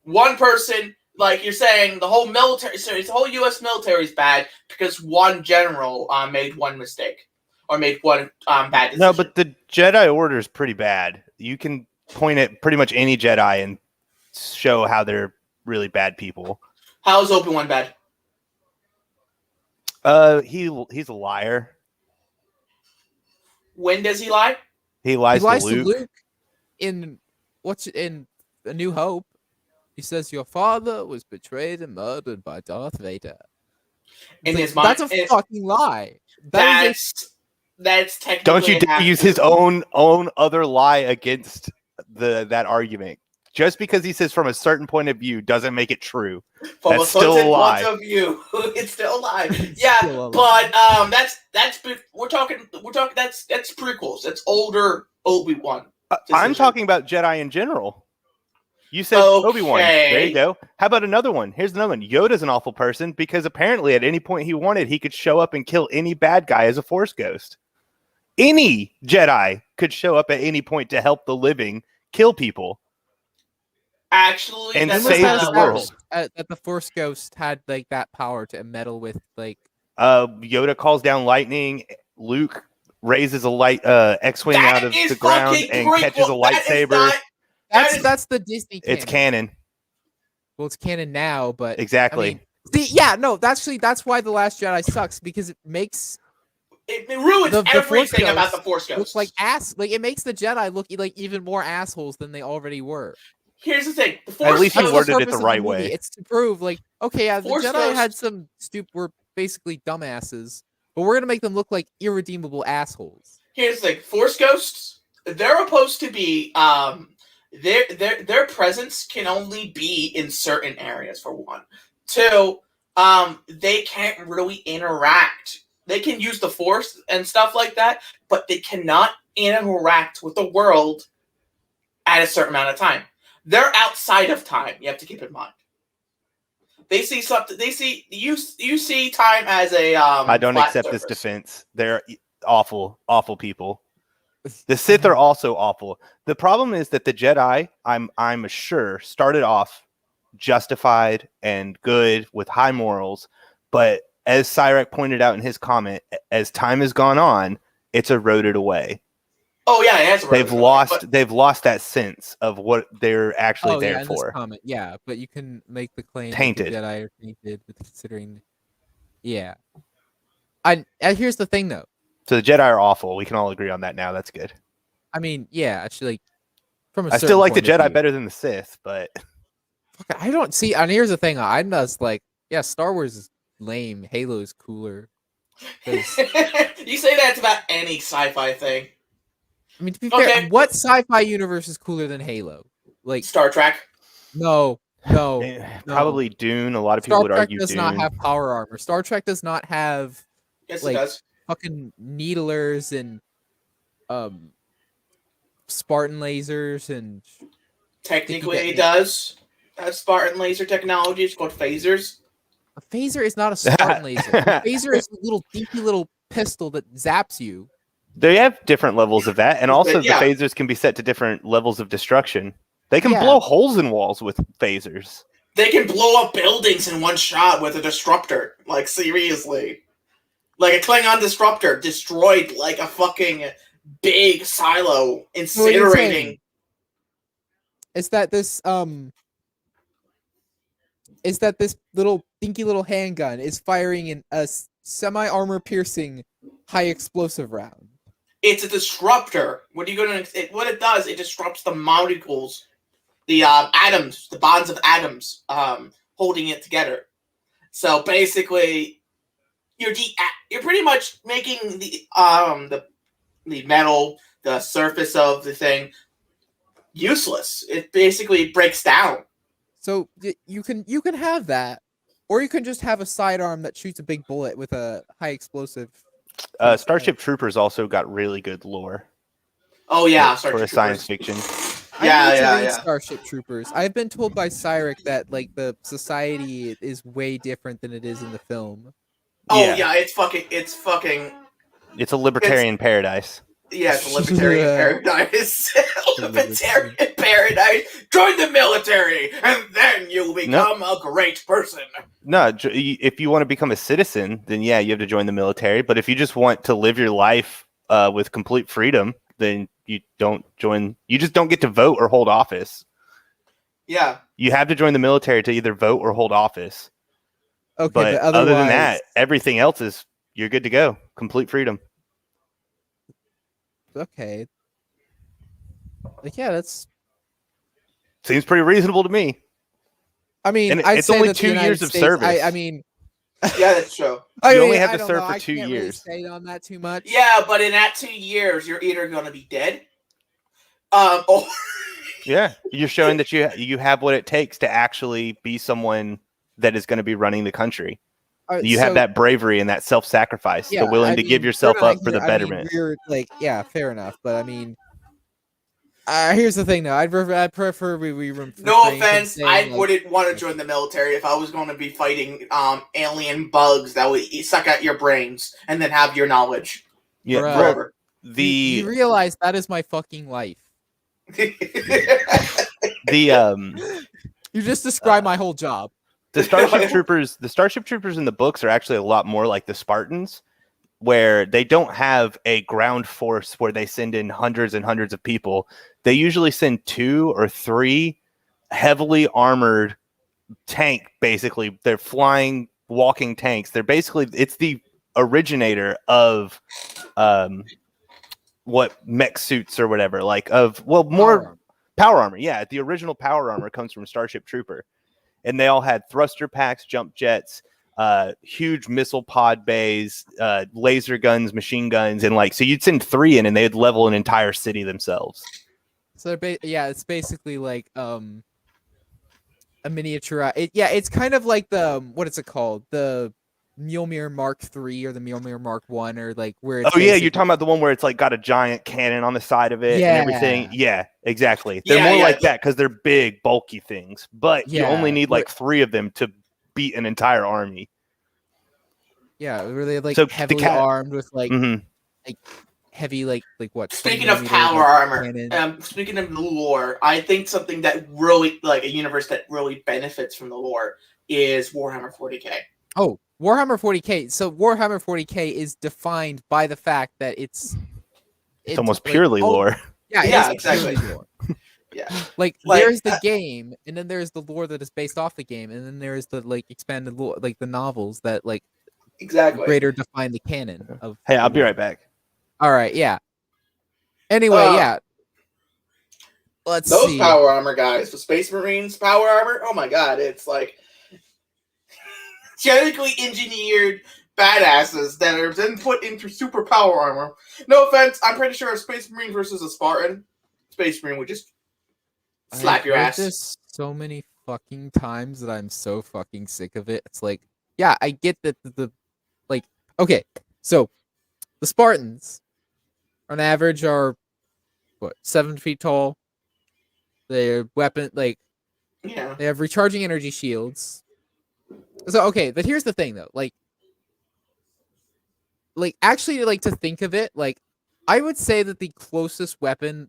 One person, like you're saying, the whole military, so the whole U.S. military is bad because one general made one mistake or made one bad decision. No, but the Jedi Order is pretty bad. You can point at pretty much any Jedi and show how they're really bad people. How is Obi-Wan bad? He's a liar. When does he lie? He lies He lies to Luke. in A New Hope. He says your father was betrayed and murdered by Darth Vader. In Like, his mind, that's a fucking lie. That is that's technically. Don't you dare use his own other lie against that argument. Just because he says from a certain point of view doesn't make it true. From That's a still a certain lie. point of view, it's still a lie. It's Yeah, still a lie. but we're talking that's prequels. That's older Obi-Wan. I'm talking about Jedi in general. You said Obi-Wan. There you go. How about another one? Here's another one. Yoda's an awful person because apparently at any point he wanted, he could show up and kill any bad guy as a Force ghost. Any Jedi could show up at any point to help the living kill people. Actually, And that's save not the how it world. works. That the Force Ghost had like that power to meddle with like. Yoda calls down lightning. Luke raises a light X-wing That out of is the ground fucking and prequel. catches a That is lightsaber. not- That's the Disney canon. It's canon. Well, it's canon now, but Exactly. I mean, no, that's why The Last Jedi sucks, because it makes It ruins the Force everything about Ghosts the Force look Ghosts. like it makes the Jedi look like even more assholes than they already were. Here's the thing: the Force At least you Ghosts, worded it purpose the of right movie. way. It's to prove, like, okay, yeah, the Force Jedi Ghosts- had some were basically dumbasses, but we're gonna make them look like irredeemable assholes. Here's the thing: Force Ghosts. They're supposed to be their presence can only be in certain areas. For one, two, they can't really interact. They can use the Force and stuff like that, but they cannot interact with the world at a certain amount of time. They're outside of time. You have to keep in mind. They see something. They see you see time as a. I don't flat accept this surface. defense. They're awful people. The Sith are also awful. The problem is that the Jedi, I'm sure, started off justified and good with high morals, but as Cyrek pointed out in his comment, as time has gone on, it's eroded away. Oh yeah, it has. They've lost that sense of what they're actually there in for. this comment, yeah, but you can make the claim Tainted. that the Jedi are tainted, with considering, yeah. And here's the thing, though. So the Jedi are awful. We can all agree on that now. That's good. I mean, yeah, actually, like, from a I still certain like the point of Jedi view. better than the Sith, but Fuck, I don't see. And here's the thing: I'm just like, yeah, Star Wars is lame. Halo is cooler. 'Cause, You say that's about any sci-fi thing. I mean, to be Okay. fair, what sci-fi universe is cooler than Halo? Like, Star Trek. no. probably Dune. A lot of people Star would Trek argue does Dune. not have power armor. Star Trek does not have Yes, Like- it does. fucking needlers and Spartan lasers and Technically, that- it does have Spartan laser technology. It's called phasers. a phaser is not a Spartan laser. A phaser is a little dinky little pistol that zaps you. They have different levels of that, and also Yeah. the phasers can be set to different levels of destruction. They can Yeah. blow holes in walls with phasers. They can blow up buildings in one shot with a disruptor. Like, seriously. Like a Klingon disruptor destroyed like a fucking big silo, So what you're incinerating. saying is that this little dinky little handgun is firing a semi-armor piercing high explosive round. It's a disruptor. What it does, it disrupts the molecules, the atoms, the bonds of atoms, holding it together. So basically, you're pretty much making the metal, the surface of the thing, useless. It basically breaks down. So you can have that, or you can just have a sidearm that shoots a big bullet with a high explosive. Starship Troopers also got really good lore Oh yeah, for a science fiction. I need to Yeah, read yeah. Starship Troopers. I've been told by Cyrek that like the society is way different than it is in the film. Oh Yeah. yeah, it's fucking. It's a libertarian paradise. Yeah, it's a libertarian paradise. Libertarian paradise. Join the military, and then you'll become a great person. No, if you want to become a citizen, then yeah, you have to join the military. But if you just want to live your life with complete freedom, then you don't join. You just don't get to vote or hold office. Yeah. You have to join the military to either vote or hold office. Okay, But but other than otherwise- that, everything else is you're good to go. Complete freedom. okay. Like, yeah, that's Seems pretty reasonable to me. I mean, And I'd it's say only that the 2 United years of States, service. I mean, Yeah, that's true. You only have I to don't serve know. for I 2 can't years. Really say on that too much. Yeah, but in that 2 years, you're either going to be dead, or Yeah, you're showing that you have what it takes to actually be someone that is going to be running the country. You have that bravery and that self-sacrifice, the willing to give yourself up for the betterment. We're like, yeah, fair enough. But I mean, here's the thing, though. I'd prefer we no offense, I wouldn't want to join the military if I was going to be fighting alien bugs that would suck out your brains and then have your knowledge. Yeah, forever. You realize that is my fucking life. You just described my whole job. The Starship Troopers in the books are actually a lot more like the Spartans, where they don't have a ground force where they send in hundreds and hundreds of people. They usually send 2 or 3 heavily armored tank. Basically, they're flying, walking tanks. It's the originator of what mech suits or whatever, more power armor. Yeah, the original power armor comes from Starship Trooper, and they all had thruster packs, jump jets, huge missile pod bays, laser guns, machine guns, and so you'd send 3 in, and they'd level an entire city themselves. So it's basically like a miniature. It's kind of like the what is it called? The Mjolnir Mark III or the Mjolnir Mark I, or where it's you're talking about the one where it's got a giant cannon on the side of it and everything. Yeah, exactly. They're more like that because they're big, bulky things. But you only need 3 of them to beat an entire army. Yeah, where they heavily armed with heavy what? Speaking of power armor, speaking of the lore, I think something that really a universe that really benefits from the lore is Warhammer 40k. Oh, Warhammer 40k. So Warhammer 40k is defined by the fact that it's almost purely lore. Yeah, exactly. Lore. There's the game, and then there's the lore that is based off the game, and then there's the expanded lore, the novels that exactly greater define the canon of. Hey, I'll be right back. All right, yeah. Anyway, let's those see. Power armor guys, the Space Marines power armor. Oh my god, it's genetically engineered badasses that are then put into super power armor. No offense, I'm pretty sure a Space Marine versus a Spartan, Space Marine would just slap your ass. This so many fucking times that I'm so fucking sick of it. It's I get that okay, so the Spartans on average are 7 feet tall. Their weapon they have recharging energy shields. So okay, but here's the thing though, actually to think of it, I would say that the closest weapon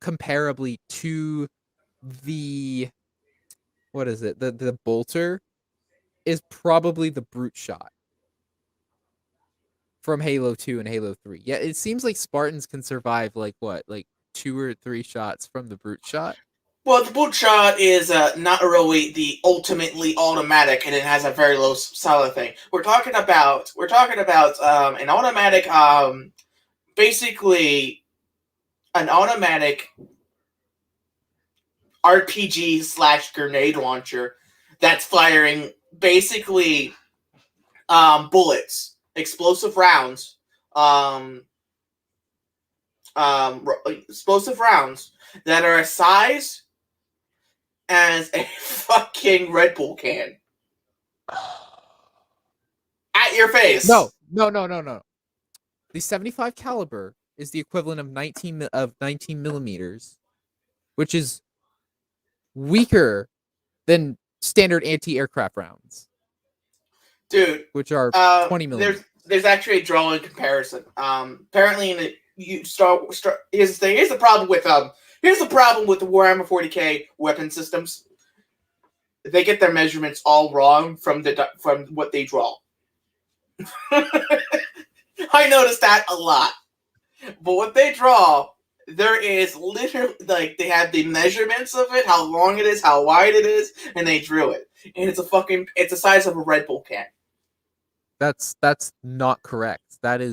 comparably to the the bolter is probably the brute shot from Halo 2 and Halo 3. Yeah, it seems like Spartans can survive 2 or 3 shots from the brute shot. Well, the brute shot is not really the ultimately automatic, and it has a very low solid thing. We're talking about an automatic, basically an automatic RPG / grenade launcher that's firing basically bullets, explosive rounds, explosive rounds that are a size as a fucking Red Bull can. At your face. No. The 75 caliber is the equivalent of 19 millimeters, which is weaker than standard anti-aircraft rounds. Dude, which are 20 millimeters. There's actually a drawing comparison. Apparently in the here's the problem with the Warhammer 40k weapon systems. They get their measurements all wrong from what they draw. I noticed that a lot. But what they draw, there is literally they have the measurements of it, how long it is, how wide it is, and they drew it. And it's the size of a Red Bull can. That's not correct. The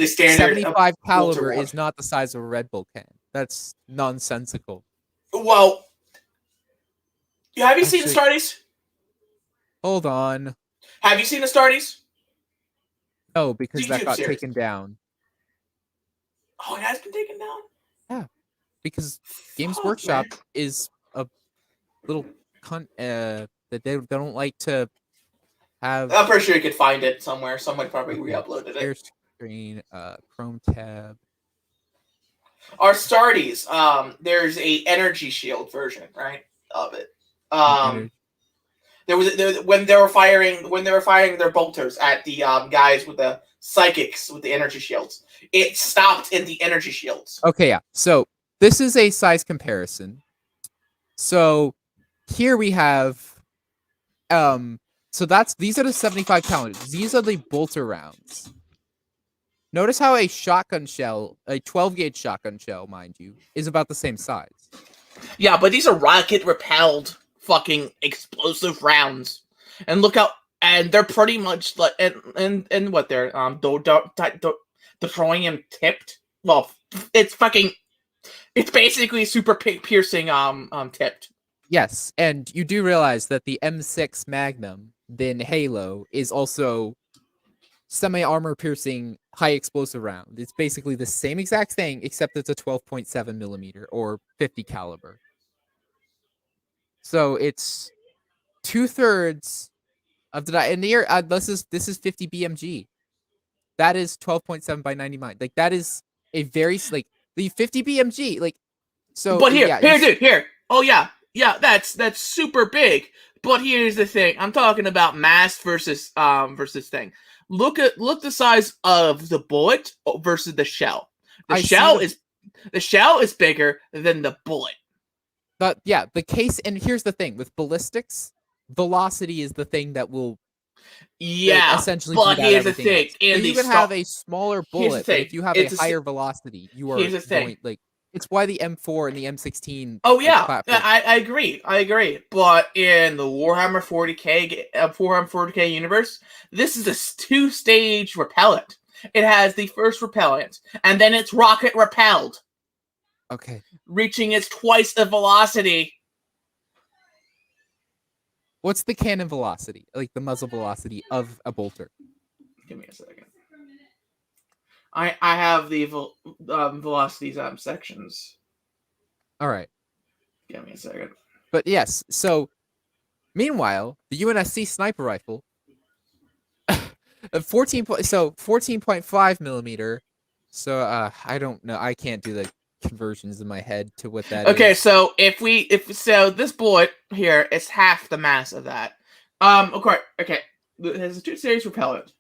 standard 75 caliber is not the size of a Red Bull can. That's nonsensical. Well, Yeah, have you seen the Astartes? Hold on. Have you seen the Astartes? No, because that YouTube got series. taken down. Oh, it has been taken down? Yeah. Because Games Fuck, Workshop man. is a little cunt that they don't like to have. I'm pretty sure you could find it somewhere. Somebody probably Okay, re-uploaded share it. screen, Chrome tab. Our Astartes, there's a energy shield version, right, of it. When they were firing their bolters at the guys with the psychics with the energy shields, it stopped in the energy shields. Okay, yeah. So this is a size comparison. So here we have, so these are the 75 calendars. These are the bolter rounds. Notice how a shotgun shell, a 12 gauge shotgun shell, mind you, is about the same size. Yeah, but these are rocket repelled fucking explosive rounds, and look how, and they're pretty much like, and what they're destroying him tipped. Well, it's basically super piercing tipped. Yes, and you do realize that the M6 Magnum, then Halo, is also semi-armor piercing high explosive round. It's basically the same exact thing, except it's a 12.7 millimeter or 50 caliber. So it's 2/3 of the, and here this is 50 BMG. That is 12.7 by 99. Like that is a very like the 50 BMG. Like so. But here, yeah, dude, here. Oh yeah, that's super big. But here's the thing: I'm talking about mass versus thing. Look the size of the bullet versus the shell. The shell is bigger than the bullet. But yeah, the case, and here's the thing with ballistics, velocity is the thing that will essentially but beat out here's the everything thing. else. So you can have a smaller bullet, but if you have a higher velocity, you are going like. It's why the M4 and the M16. Oh yeah, I agree. But in the Warhammer 40k universe, this is a 2-stage repellent. It has the first repellent, and then it's rocket repelled. Okay. Reaching its twice the velocity. What's the cannon velocity? Like the muzzle velocity of a bolter? Give me a second. I have the velocities sections. All right. Give me a second. But yes, so meanwhile, the Unsc sniper rifle, 14.5 millimeter. So I don't know. I can't do the conversions in my head to what that is. Okay, so if this bullet here is half the mass of that. Okay. It has a 2-stage repellent.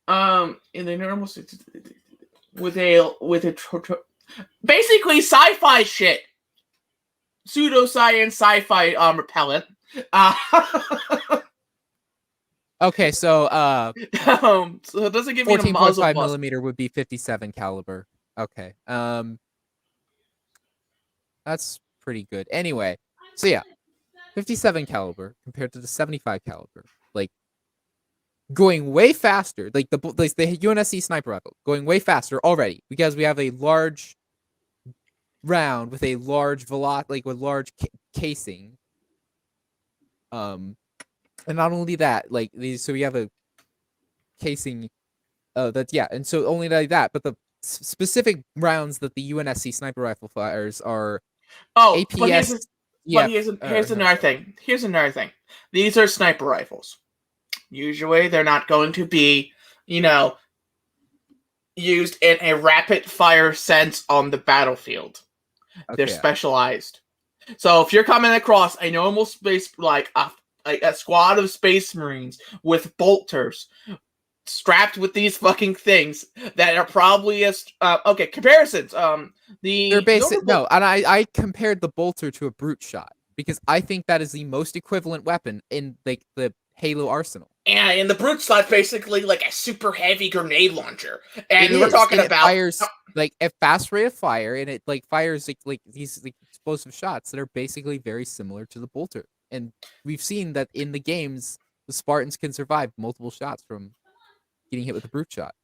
In the normal with a basically sci-fi shit, pseudoscience sci-fi repellent. Okay, so so it doesn't give me a muzzle 14.5 millimeter would be 57 caliber. Okay, that's pretty good. Anyway, so yeah, 57 caliber compared to the 75 caliber, like going way faster. Like the UNSC sniper rifle going way faster already because we have a large round with a large with large casing. And not only that, like so we have a casing. And so only like that, but the specific rounds that the UNSC sniper rifle fires are APS. Here's another thing. These are sniper rifles. Usually, they're not going to be, used in a rapid fire sense on the battlefield. Okay. They're specialized. So if you're coming across a normal space, like a squad of space marines with bolters strapped with these fucking things that are probably comparisons. They're basic. No, and I compared the bolter to a brute shot because I think that is the most equivalent weapon in like the Halo arsenal. And the brute shot basically like a super heavy grenade launcher. And we're talking about fires like a fast rate of fire, and it like fires like these like explosive shots that are basically very similar to the bolter. And we've seen that in the games, the Spartans can survive multiple shots from getting hit with a brute shot.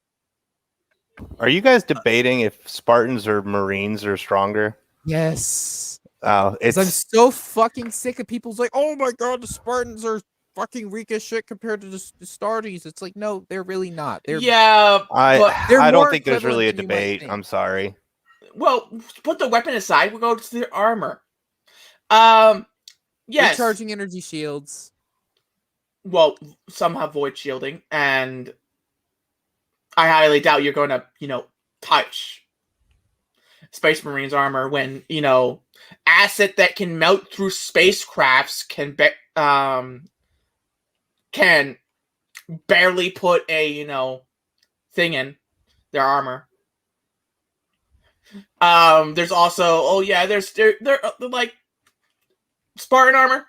Are you guys debating if Spartans or Marines are stronger? Yes. Oh, 'Cause I'm it's so fucking sick of people's like, oh my god, the Spartans are fucking weak as shit compared to the Starties. It's like, no, they're really not. They're Yeah, but they're I don't more think there's really a equivalent than you might debate. think. I'm sorry. well, put the weapon aside. We'll go to their armor. Yes. Recharging energy shields. Well, some have void shielding, and I highly doubt you're going to, touch Space Marines armor when, acid that can melt through spacecrafts can barely put a, thing in their armor. There's also, they're like Spartan armor.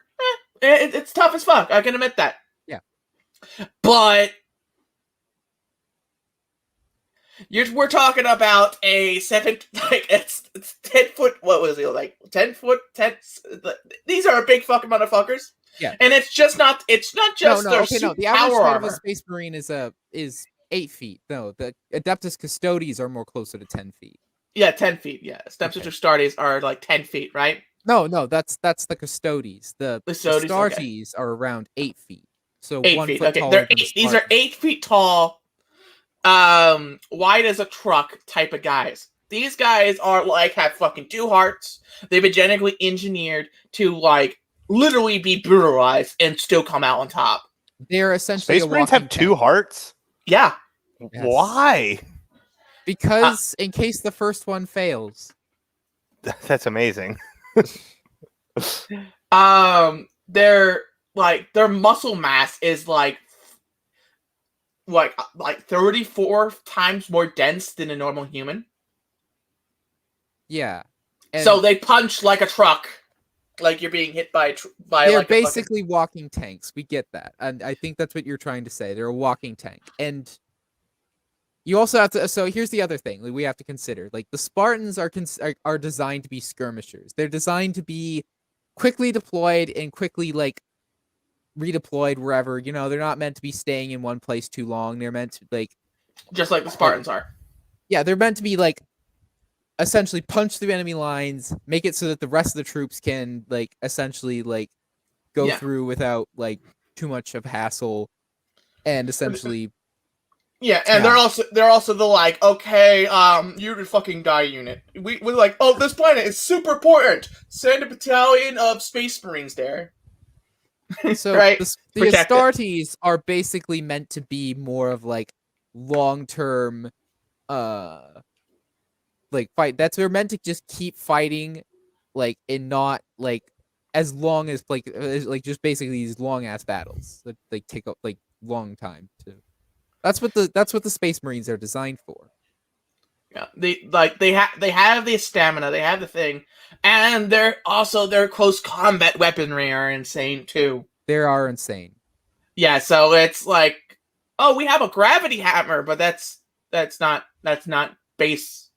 It's tough as fuck. I can admit that. Yeah. But we're talking about a it's 10-foot. What was it like? 10-foot. These are big fucking motherfuckers. Yeah. And it's not just no. their Okay, no. The power average height armor. of a Space Marine is 8 feet. No, the Adeptus Custodes are more closer to 10 feet. Yeah, 10 feet. Yeah, Stepsister Starties are like 10 feet, right? No, that's the Custodes. The Custodes, Astartes are around 8 feet. So 8 1 feet. foot Okay, taller than these are 8 feet tall, wide as a truck type of guys. These guys are have fucking 2 hearts. They've been genetically engineered to literally be brutalized and still come out on top. They're essentially Space a Marines walking have 2 tank. hearts? Yeah. Yes. Why? Because in case the first one fails. That's amazing. Their muscle mass is like 34 times more dense than a normal human. Yeah. And So they punch like a truck, like you're being hit by they're basically walking tanks. We get that. And I think that's what you're trying to say. They're a walking tank. And you also have to, so here's the other thing we have to consider. Like the Spartans are designed to be skirmishers. They're designed to be quickly deployed and quickly redeployed wherever. They're not meant to be staying in one place too long. They're meant to just like the Spartans are. Yeah, they're meant to be essentially punch through enemy lines, make it so that the rest of the troops can essentially go through without too much of hassle, and essentially yeah, and they're also the okay, you're a fucking die unit. We're like, oh, this planet is super important. Send a battalion of Space Marines there. So right? the Astartes are basically meant to be more of long-term fight. They're meant to just keep fighting and not as long as just basically these long ass battles that take up long time to. That's what the Space Marines are designed for. Yeah, they have the stamina, they have the thing, and their close combat weaponry are insane too. They are insane. Yeah, so it's oh, we have a gravity hammer, but that's not base.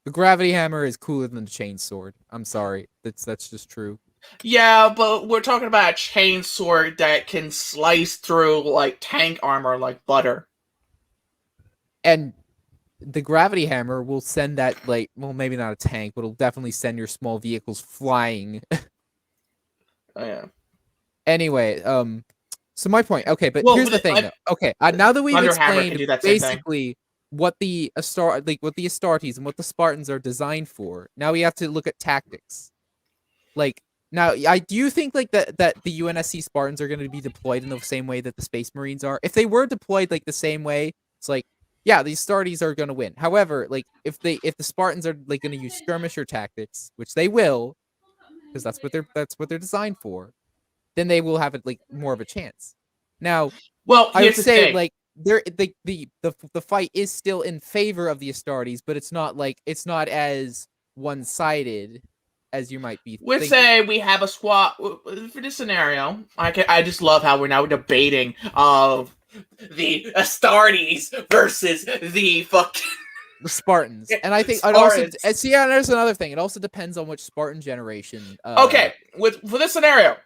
The gravity hammer is cooler than the chain sword. I'm sorry, that's just true. Yeah, but we're talking about a chain sword that can slice through tank armor like butter. And the gravity hammer will send that maybe not a tank, but it'll definitely send your small vehicles flying. Oh yeah. Anyway, so my point. Okay, but here's the thing. Though. Okay, now that we've explained basically what the Astartes and what the Spartans are designed for, now we have to look at tactics. Now, do you think that the UNSC Spartans are going to be deployed in the same way that the Space Marines are? If they were deployed the same way, it's yeah, these Astartes are going to win. However, if the Spartans are going to use skirmisher tactics, which they will, because that's what they're designed for, then they will have more of a chance. Now, well, I would say the fight is still in favor of the Astartes, but it's not as one-sided as you might be thinking. Let's say we have a squad for this scenario. I just love how we're now debating of the Astartes versus the Spartans. And I think there's another thing. It also depends on which Spartan generation. Okay, for this scenario,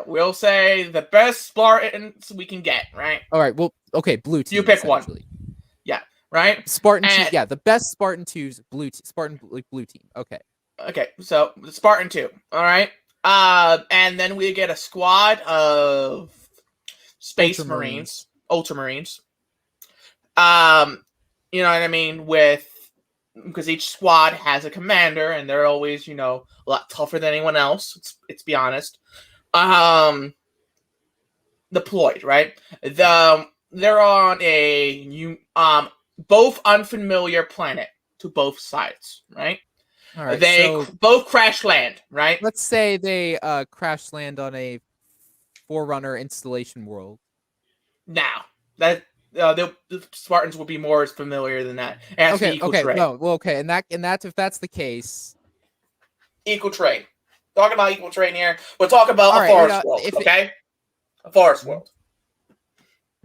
we'll say the best Spartans we can get, right? All right. Well, okay, blue team. You pick one. Yeah, right. Spartan 2. Yeah, the best Spartan 2's blue Spartan blue team. Okay. Okay, so Spartan 2. All right. And then we get a squad of Space Marines, Ultramarines. You know what I mean? Because each squad has a commander, and they're always, a lot tougher than anyone else. Let's be honest. Deployed, right? They're on a both unfamiliar planet to both sides, right? All right, They so both crash land, right? let's say they crash land on a Forerunner installation world. Now that the Spartans will be more familiar than that. It has to be equal trade. No, well, okay, and that if that's the case, equal trade. Talking about equal trade here. We'll talk about All a right, forest world, okay? A forest world.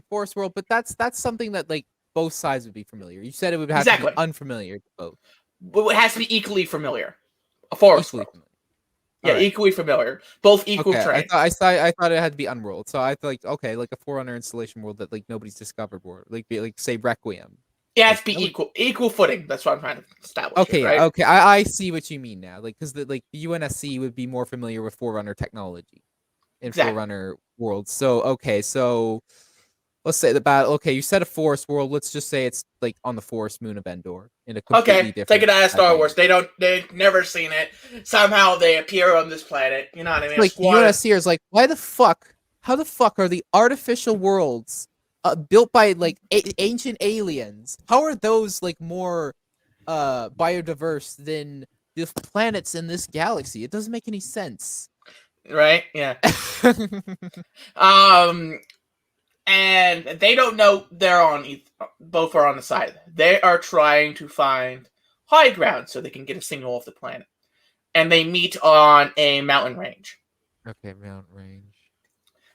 Forest world, but that's something that like both sides would be familiar. You said it would have to be unfamiliar to both. But it has to be equally familiar. A forest world. Yeah, right. Equally familiar. Both equal trade. I thought it had to be unworld. So I thought like a Forerunner installation world that like nobody's discovered world. Like say Requiem. It has to be equal footing. That's what I'm trying to establish. Okay, right? Okay. I see what you mean now. Like because the UNSC would be more familiar with Forerunner technology in Forerunner worlds. So let's say the battle. Okay, you said a forest world. Let's just say it's like on the forest moon of Endor in a completely different. Take it out of Star Wars. They've never seen it. Somehow they appear on this planet. You know what I mean? Like the UNSC is like, why the fuck? How the fuck are the artificial worlds built by like ancient aliens? How are those like more biodiverse than the planets in this galaxy? It doesn't make any sense. Right? Yeah. And they don't know both are on the side. They are trying to find high ground so they can get a signal off the planet. And they meet on a mountain range. Okay, mountain range.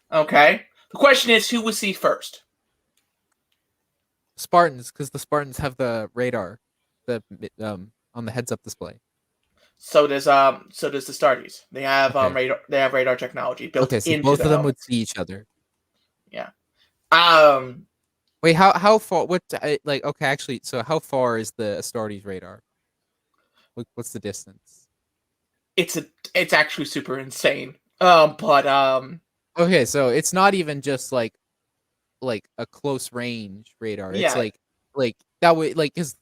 Okay. The question is, who will see first? Spartans, because the Spartans have the radar, on the heads-up display. So does the Stardies. They have radar. They have radar technology built into so both of them would see each other. Yeah. Wait, how far? What? Like, okay, actually, so how far is the Astartes radar? What's the distance? It's actually super insane. Okay, so it's not even just like a close range radar. It's like that way, because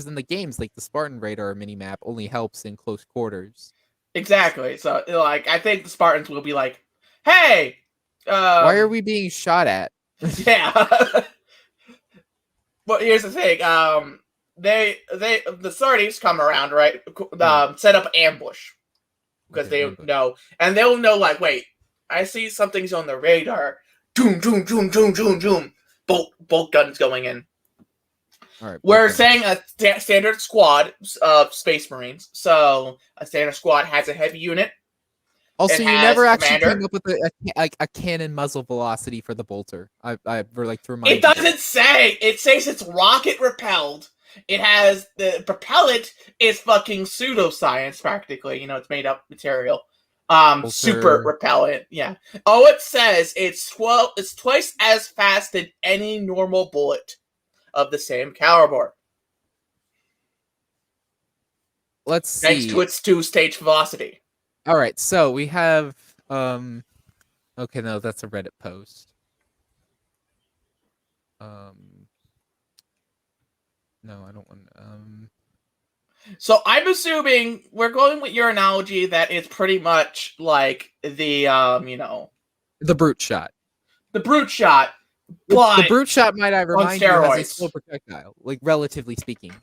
in the games, like the Spartan radar mini map only helps in close quarters. Exactly. So like, I think the Spartans will be like, hey. Why are we being shot at? Yeah. But here's the thing. The Sardies come around, right? Set up ambush because they know, and they'll know. Like, wait, I see something's on the radar. Doom, doom, doom, doom, doom, doom. Bolt guns going in. All right. We're saying a standard squad of Space Marines. So a standard squad has a heavy unit. Also, you never actually came up with a cannon muzzle velocity for the bolter. I like to remind. It doesn't say. It says it's rocket repelled. It has the propellant is fucking pseudoscience practically. It's made up material. Bolter. Super repellent. Yeah. Oh, it says it's twice as fast than any normal bullet of the same caliber. Let's see. Thanks to its 2-stage velocity. All right, so we have okay, no, that's a Reddit post. No, I don't want So I'm assuming we're going with your analogy that it's pretty much like the the brute shot. The brute shot. The brute shot, might I remind you, has a slow projectile, like relatively speaking.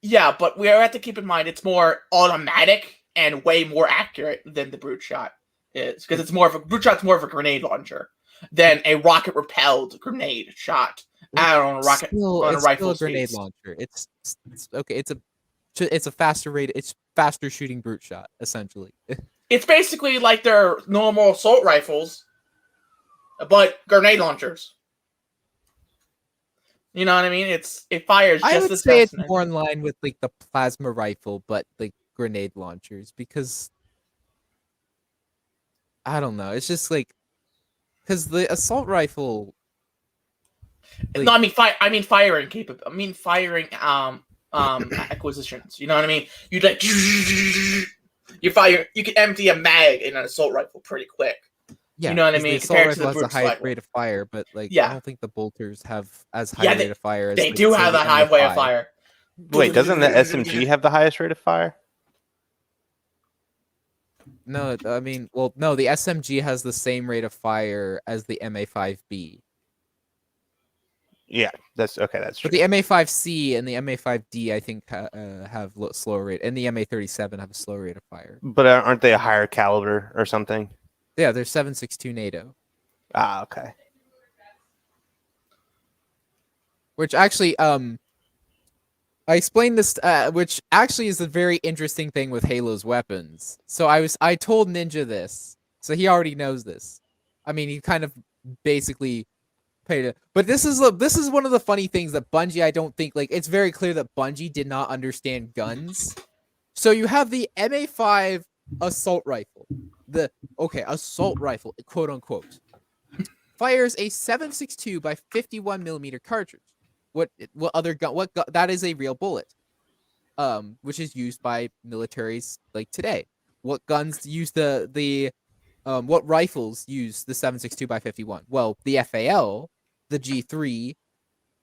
Yeah, but we have to keep in mind it's more automatic and way more accurate than the brute shot is, because brute shot's more of a grenade launcher than a rocket repelled grenade shot out on a rocket on a rifle. Still a grenade launcher. It's okay. It's a faster rate. It's faster shooting brute shot essentially. It's basically like their normal assault rifles, but grenade launchers. You know what I mean? It fires just as fast. I would say it's more in line with like the plasma rifle, but like grenade launchers, because I don't know. It's just like because the assault rifle. No, I mean firing capable. I mean firing acquisitions. You know what I mean? You'd like you fire. You can empty a mag in an assault rifle pretty quick. Yeah, You know what I 'cause the mean? assault Compared to rifle the has a Brooks high rifle. rate of fire, but like I Yeah. don't think the bolters have as high Yeah, rate of fire as They like, do say, have the a high rate of MA5. fire. Wait, doesn't the SMG have the highest rate of fire? No, I mean, well, no, the SMG has the same rate of fire as the MA5B. Yeah, that's okay. That's true. But the MA5C and the MA5D, I think, have slower rate, and the MA37 have a slower rate of fire. But aren't they a higher caliber or something? Yeah, they're 7.62 NATO. Ah, okay. Which actually, I explained this, which actually is a very interesting thing with Halo's weapons. So I told Ninja this, so he already knows this. I mean, he kind of basically paid it, but this is one of the funny things that Bungie, I don't think, like, it's very clear that Bungie did not understand guns. So you have the MA5 assault rifle, assault rifle, quote unquote, fires a 7.62 by 51 millimeter cartridge. What other gun? That is a real bullet, which is used by militaries like today. What guns use what rifles use the 7.62 by 51? Well, the FAL, the G3,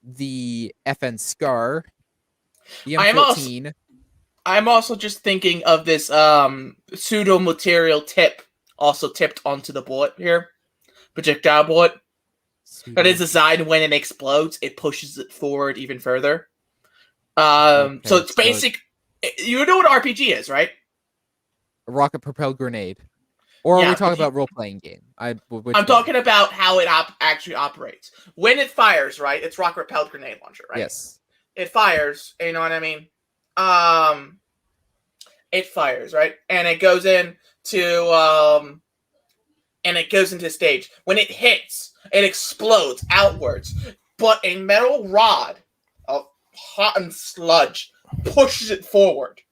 the FN Scar, the M14. I'm also just thinking of this pseudo material tip also tipped onto the bullet here, projectile bullet. That is designed when it explodes, it pushes it forward even further. So it's basic. You know what RPG is, right? A rocket propelled grenade. Or are we talking about role playing game? I'm talking about how it actually operates. When it fires, right? It's rocket propelled grenade launcher, right? Yes. It fires. You know what I mean? It fires, right? And it goes into stage. When it hits, it explodes outwards. But a metal rod of hot and sludge pushes it forward.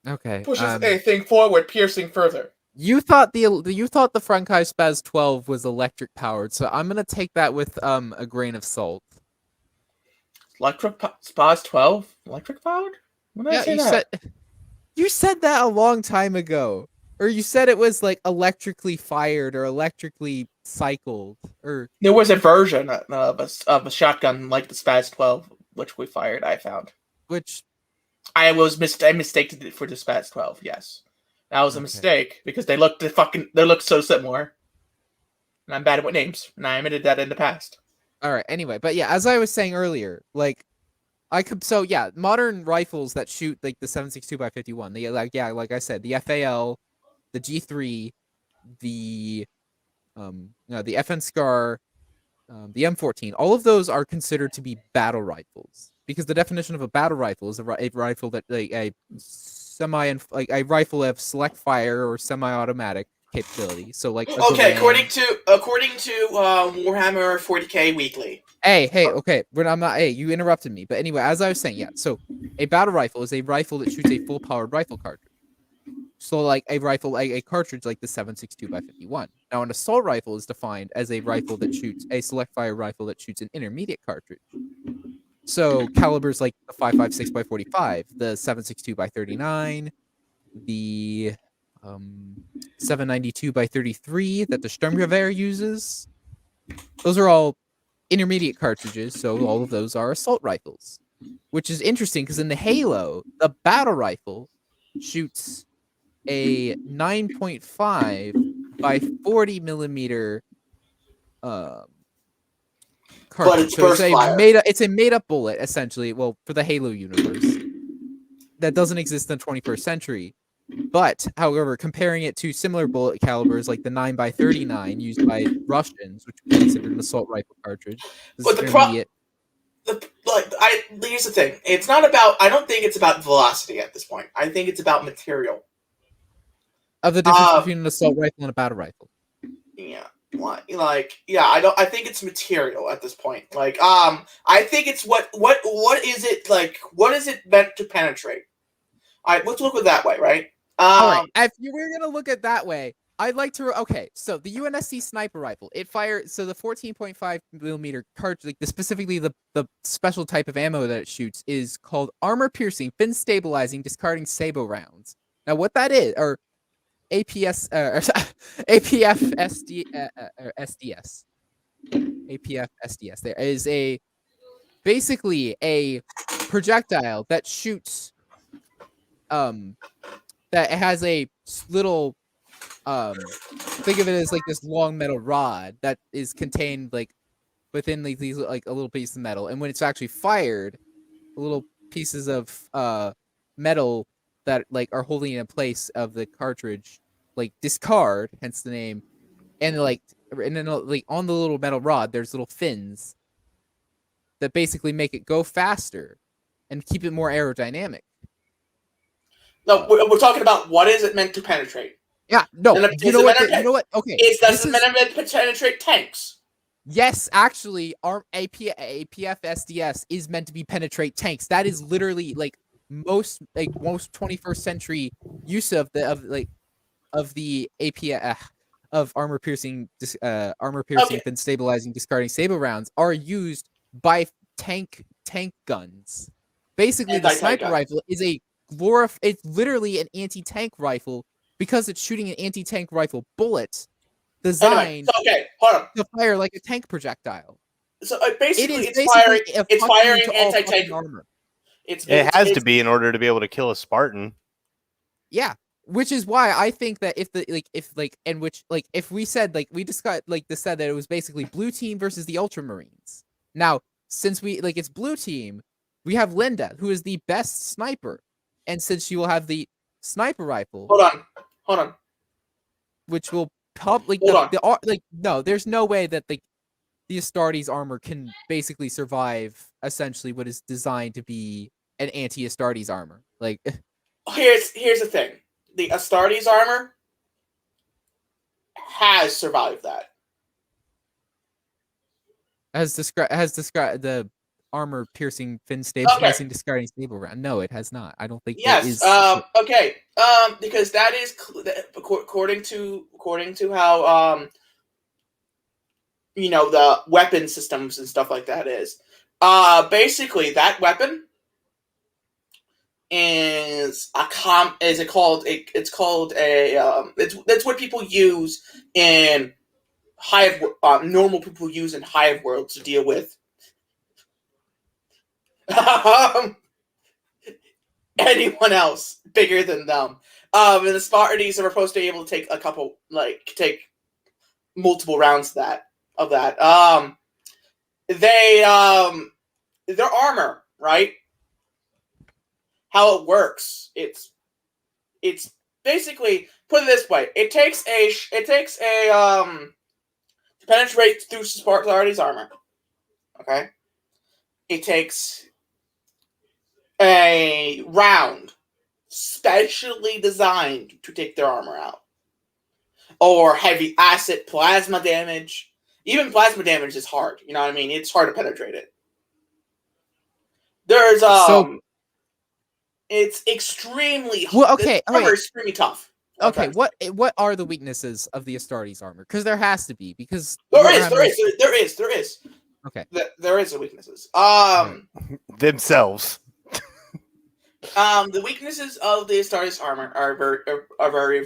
Okay. Pushes a thing forward, piercing further. You thought the Frankai Spaz 12 was electric powered, so I'm gonna take that with a grain of salt. Spaz 12 electric powered? When did I say that? You said that a long time ago. Or you said it was like electrically fired or electrically cycled, or there was a version of a shotgun like the Spaz 12, which we fired. I found, which I mistaked it for the Spaz 12. Yes, that was a mistake because they looked so similar, and I'm bad with names, and I admitted that in the past. All right. Anyway, but yeah, as I was saying earlier, like modern rifles that shoot like the 7.62 by 51, like I said, the FAL. The G3, the FN Scar, the M14, all of those are considered to be battle rifles because the definition of a battle rifle is a rifle that a rifle of select fire or semi-automatic capability. So like according to Warhammer 40K Weekly. Hey, okay, but I'm not. Hey, you interrupted me. But anyway, as I was saying, yeah. So a battle rifle is a rifle that shoots a full-powered rifle cartridge. So, like a rifle, a cartridge like the 7.62 by 51. Now, an assault rifle is defined as a rifle that shoots a select fire rifle that shoots an intermediate cartridge. So, calibers like the 5.56 by 45, the 7.62 by 39, the 7.92 by 33 that the Sturmgewehr uses. Those are all intermediate cartridges, so all of those are assault rifles, which is interesting because in the Halo, the battle rifle shoots a 9.5 by 40 millimeter cartridge. But it's burst fire. It's a made up bullet, essentially. Well, for the Halo universe, that doesn't exist in the 21st century. But, however, comparing it to similar bullet calibers like the 9 by 39 used by Russians, which would be considered an assault rifle cartridge, but here's the thing. It's not about. I don't think it's about velocity at this point. I think it's about material. Of the difference between an assault rifle and a battle rifle. Yeah. I think it's material at this point. I think it's what is it like? What is it meant to penetrate? All right, let's look at it that way, right? All right. If you were gonna look at it that way, I'd like to. Okay, so the UNSC sniper rifle, it fires. So the 14.5 millimeter cartridge, like specifically the special type of ammo that it shoots, is called armor piercing, fin stabilizing, discarding sabot rounds. Now, what that is, or APS, APF SDS, APF SDS. There is basically a projectile that shoots. That has a little think of it as like this long metal rod that is contained like within like these like a little piece of metal, and when it's actually fired, little pieces of metal that like are holding in place of the cartridge like discard, hence the name, and then like on the little metal rod there's little fins that basically make it go faster and keep it more aerodynamic. No, we're talking about what is it meant to penetrate. Yeah, no, you know what? Okay, Does it meant to penetrate tanks? Yes, actually, APF SDS is meant to be penetrate tanks. That is literally like most 21st century use of the APF of armor piercing, fin stabilizing, discarding sabot rounds are used by tank guns. Basically, the sniper rifle is it's literally an anti-tank rifle because it's shooting an anti-tank rifle bullet designed to fire like a tank projectile. So basically, it's firing anti-tank armor. It has to be in order to be able to kill a Spartan. Yeah, which is why I think that if we said like we discussed like this said that it was basically blue team versus the Ultramarines. Now, since it's blue team, we have Linda, who is the best sniper, and since she will have the sniper rifle. Hold on. Which will probably no, there's no way that the Astartes armor can basically survive essentially what is designed to be an anti-Astartes armor. Like here's the thing. The Astartes armor has survived that. Has described the armor piercing, fin stabilizing, discarding stable round. No, it has not. I don't think. Yes. Okay. Because that is according to how the weapon systems and stuff like that is. Basically that weapon is that's what people use in hive normal people use in hive worlds to deal with anyone else bigger than them. And the Spartans are supposed to be able to take multiple rounds of that. Their armor, right? How it works. It's basically, put it this way. It takes to penetrate through Spartan's armor. Okay? It takes a round specially designed to take their armor out. Or heavy acid, plasma damage. Even plasma damage is hard. You know what I mean? It's hard to penetrate it. There's it's extremely hard. Well, okay, armor is extremely tough. Okay, what are the weaknesses of the Astartes armor? Because there has to be. Because there is. Okay, there is weaknesses. Themselves. The weaknesses of the Astartes armor are very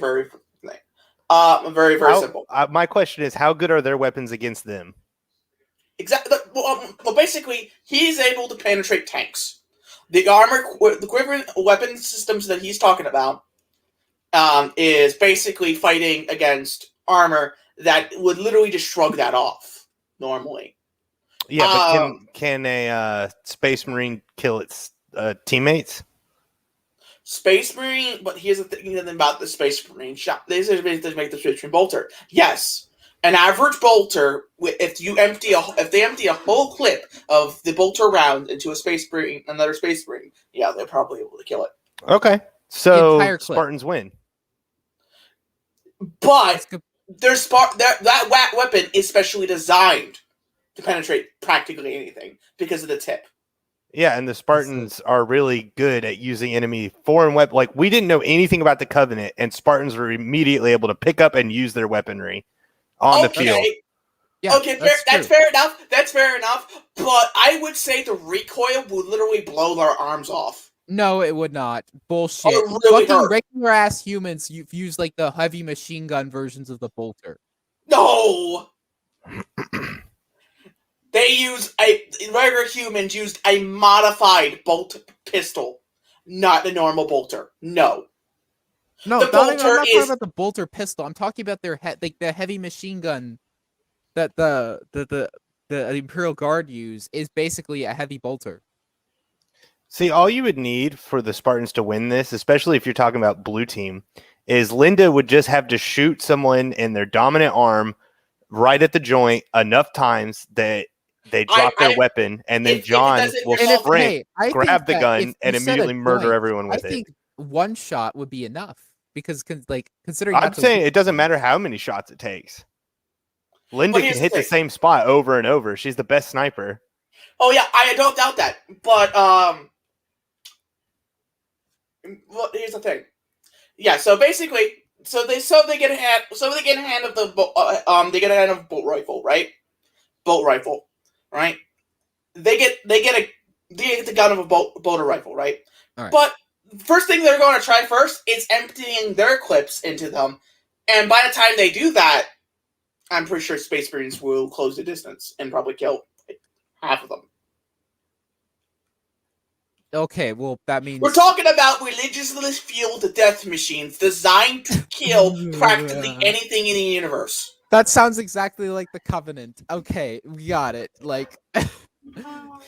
simple. My question is, how good are their weapons against them? Exactly. Well, basically, he's able to penetrate tanks. The equivalent weapon systems that he's talking about is basically fighting against armor that would literally just shrug that off normally. Yeah, but can a Space Marine kill its teammates? Space Marine, but here's the thing about the Space Marine shot. This is to make the Space Marine bolter. Yes, an average bolter, if they empty a whole clip of the bolter round into another Space Marine, yeah, they're probably able to kill it. Okay, so Spartans win. But that weapon is specially designed to penetrate practically anything because of the tip. Yeah, and the Spartans are really good at using enemy foreign weapons. Like, we didn't know anything about the Covenant, and Spartans were immediately able to pick up and use their weaponry on the field. Yeah, Okay, that's fair enough. That's fair enough. But I would say the recoil would literally blow their arms off. No, it would not. Bullshit. Oh, it really Fucking hurt. regular ass humans use like the heavy machine gun versions of the bolter. No. Regular humans used a modified bolt pistol, not the normal bolter. No. No, The I'm not bolter talking is- about the bolter pistol. I'm talking about their the heavy machine gun that the Imperial Guard use is basically a heavy bolter. See, all you would need for the Spartans to win this, especially if you're talking about blue team, is Linda would just have to shoot someone in their dominant arm right at the joint enough times that they drop their weapon, and then John will sprint, grab the gun, and immediately murder everyone with it. I think one shot would be enough because, considering I'm saying it doesn't matter how many shots it takes. Linda can hit the same spot over and over. She's the best sniper. Oh yeah, I don't doubt that. But well, here's the thing. Yeah, so basically, they get a hand of the bolt rifle, right? Bolt rifle, right? They get the gun of a bolter rifle, right? All right. But first thing they're going to try first is emptying their clips into them, and by the time they do that, I'm pretty sure Space Marines will close the distance and probably kill half of them. Okay, well, that means... We're talking about religiously fueled death machines designed to kill practically anything in the universe. That sounds exactly like the Covenant. Okay, we got it. Like... No,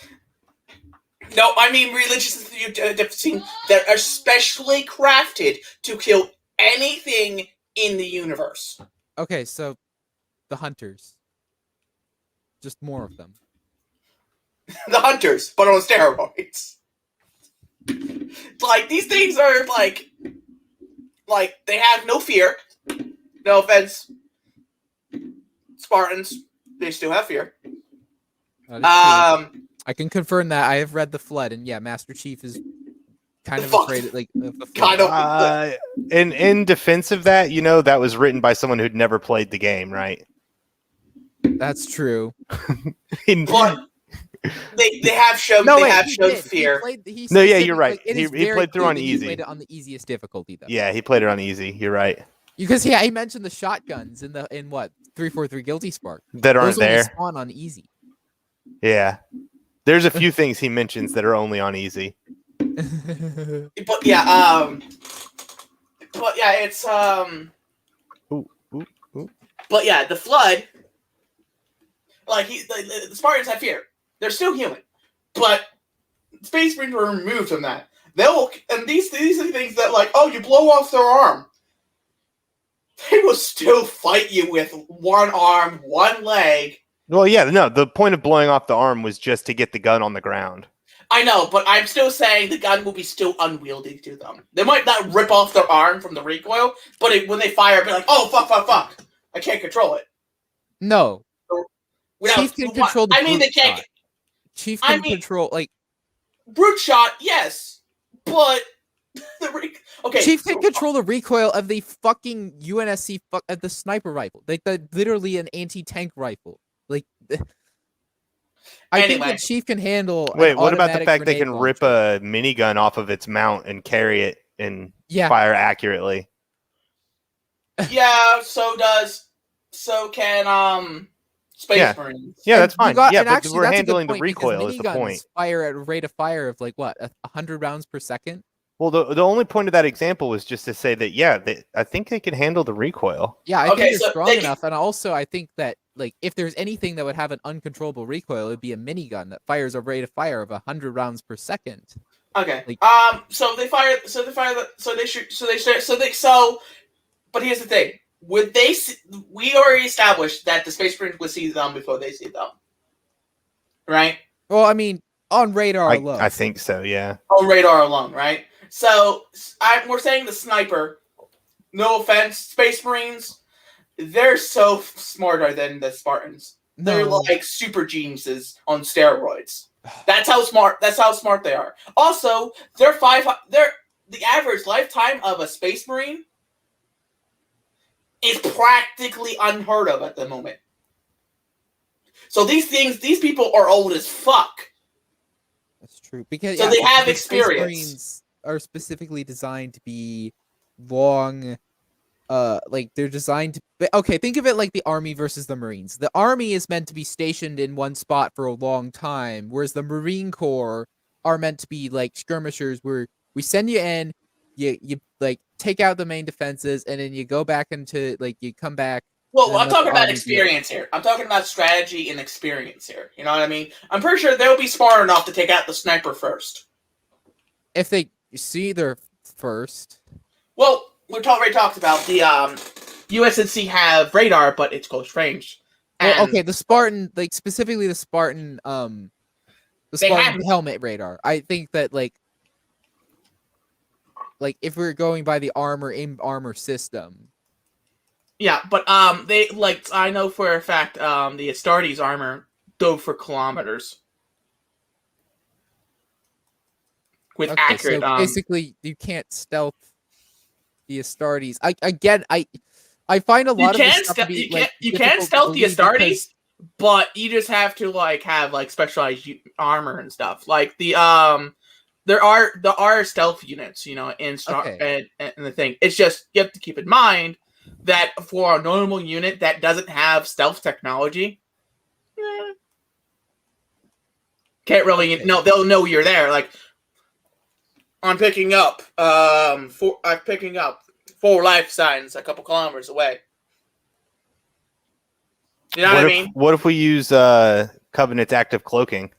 I mean religiously fueled death machines that are specially crafted to kill anything in the universe. Okay, so the Hunters. Just more of them. The Hunters, but on steroids. Like, these things are like they have no fear. No offense, Spartans, they still have fear. I can confirm that. I have read The Flood, and yeah, Master Chief is kind of afraid of, like, the Flood. Kind of. In defense of that, that was written by someone who'd never played the game, right? That's true. But they have shown fear. You're right. He played through on easy. He played it on the easiest difficulty, though. Yeah, he played it on easy. You're right. Because he mentioned the shotguns in what 343 Guilty Spark that aren't Those only there. Spawn on easy. Yeah, there's a few things he mentions that are only on easy. But yeah, it's Ooh. But yeah, the Flood. Like the Spartans have fear. They're still human, but Space Marines were removed from that. These are things that, like, oh, you blow off their arm. They will still fight you with one arm, one leg. Well, yeah, no. The point of blowing off the arm was just to get the gun on the ground. I know, but I'm still saying the gun will be still unwieldy to them. They might not rip off their arm from the recoil, but when they fire, be like, oh, fuck. I can't control it. No. Chief can control the they can't. Shot. Chief can control, like... Brute shot, yes, but... Okay. Chief can control the recoil of the fucking UNSC the sniper rifle. Like, literally an anti-tank rifle. Like... I think that Chief can handle... Wait, what about the fact they can rip a minigun off of its mount and carry it and fire accurately? Yeah, so can Space Marines. Yeah, that's fine. But actually, we're handling the recoil is the point. Fire at a rate of fire of, like, what, 100 rounds per second? Well, the only point of that example was just to say that, I think they can handle the recoil. Yeah, I think they're strong enough. And also, I think that, like, if there's anything that would have an uncontrollable recoil, it would be a minigun that fires a rate of fire of 100 rounds per second. Okay. Like, but here's the thing. We already established that the Space Marines would see them before they see them. Right? Well, I mean, on radar alone. I think so, yeah. On radar alone, right? So, we're saying the sniper, no offense, Space Marines, they're so smarter than the Spartans. They're like super geniuses on steroids. That's how smart they are. Also, the average lifetime of a space marine is practically unheard of at the moment. So these people are old as fuck. That's true. Because they have the experience. Space Marines are specifically designed to be long. Like they're designed to. Okay, think of it like the Army versus the Marines. The Army is meant to be stationed in one spot for a long time, whereas the Marine Corps are meant to be like skirmishers, where we send you in, you like take out the main defenses, and then you go back into like you come back. Well, I'm talking about experience here. I'm talking about strategy and experience here. You know what I mean? I'm pretty sure they'll be smart enough to take out the sniper first. If they see their first. Well, we already talked about the USNC have radar, but it's close range. Well, okay, the Spartan, like specifically the Spartan helmet radar. I think that like if we're going by the armor system. Yeah, but they like I know for a fact the Astartes armor dove for kilometers with accurate. So basically, you can't stealth the Astartes. I find a lot of this stuff to be you can stealth the Astartes, but you just have to like have like specialized armor and stuff. Like the there are stealth units, you know, in and the thing. It's just you have to keep in mind that for a normal unit that doesn't have stealth technology, can't really they'll know you're there. Like I'm picking up 4 life signs a couple kilometers away. You know what I mean? What if we use Covenant's active cloaking?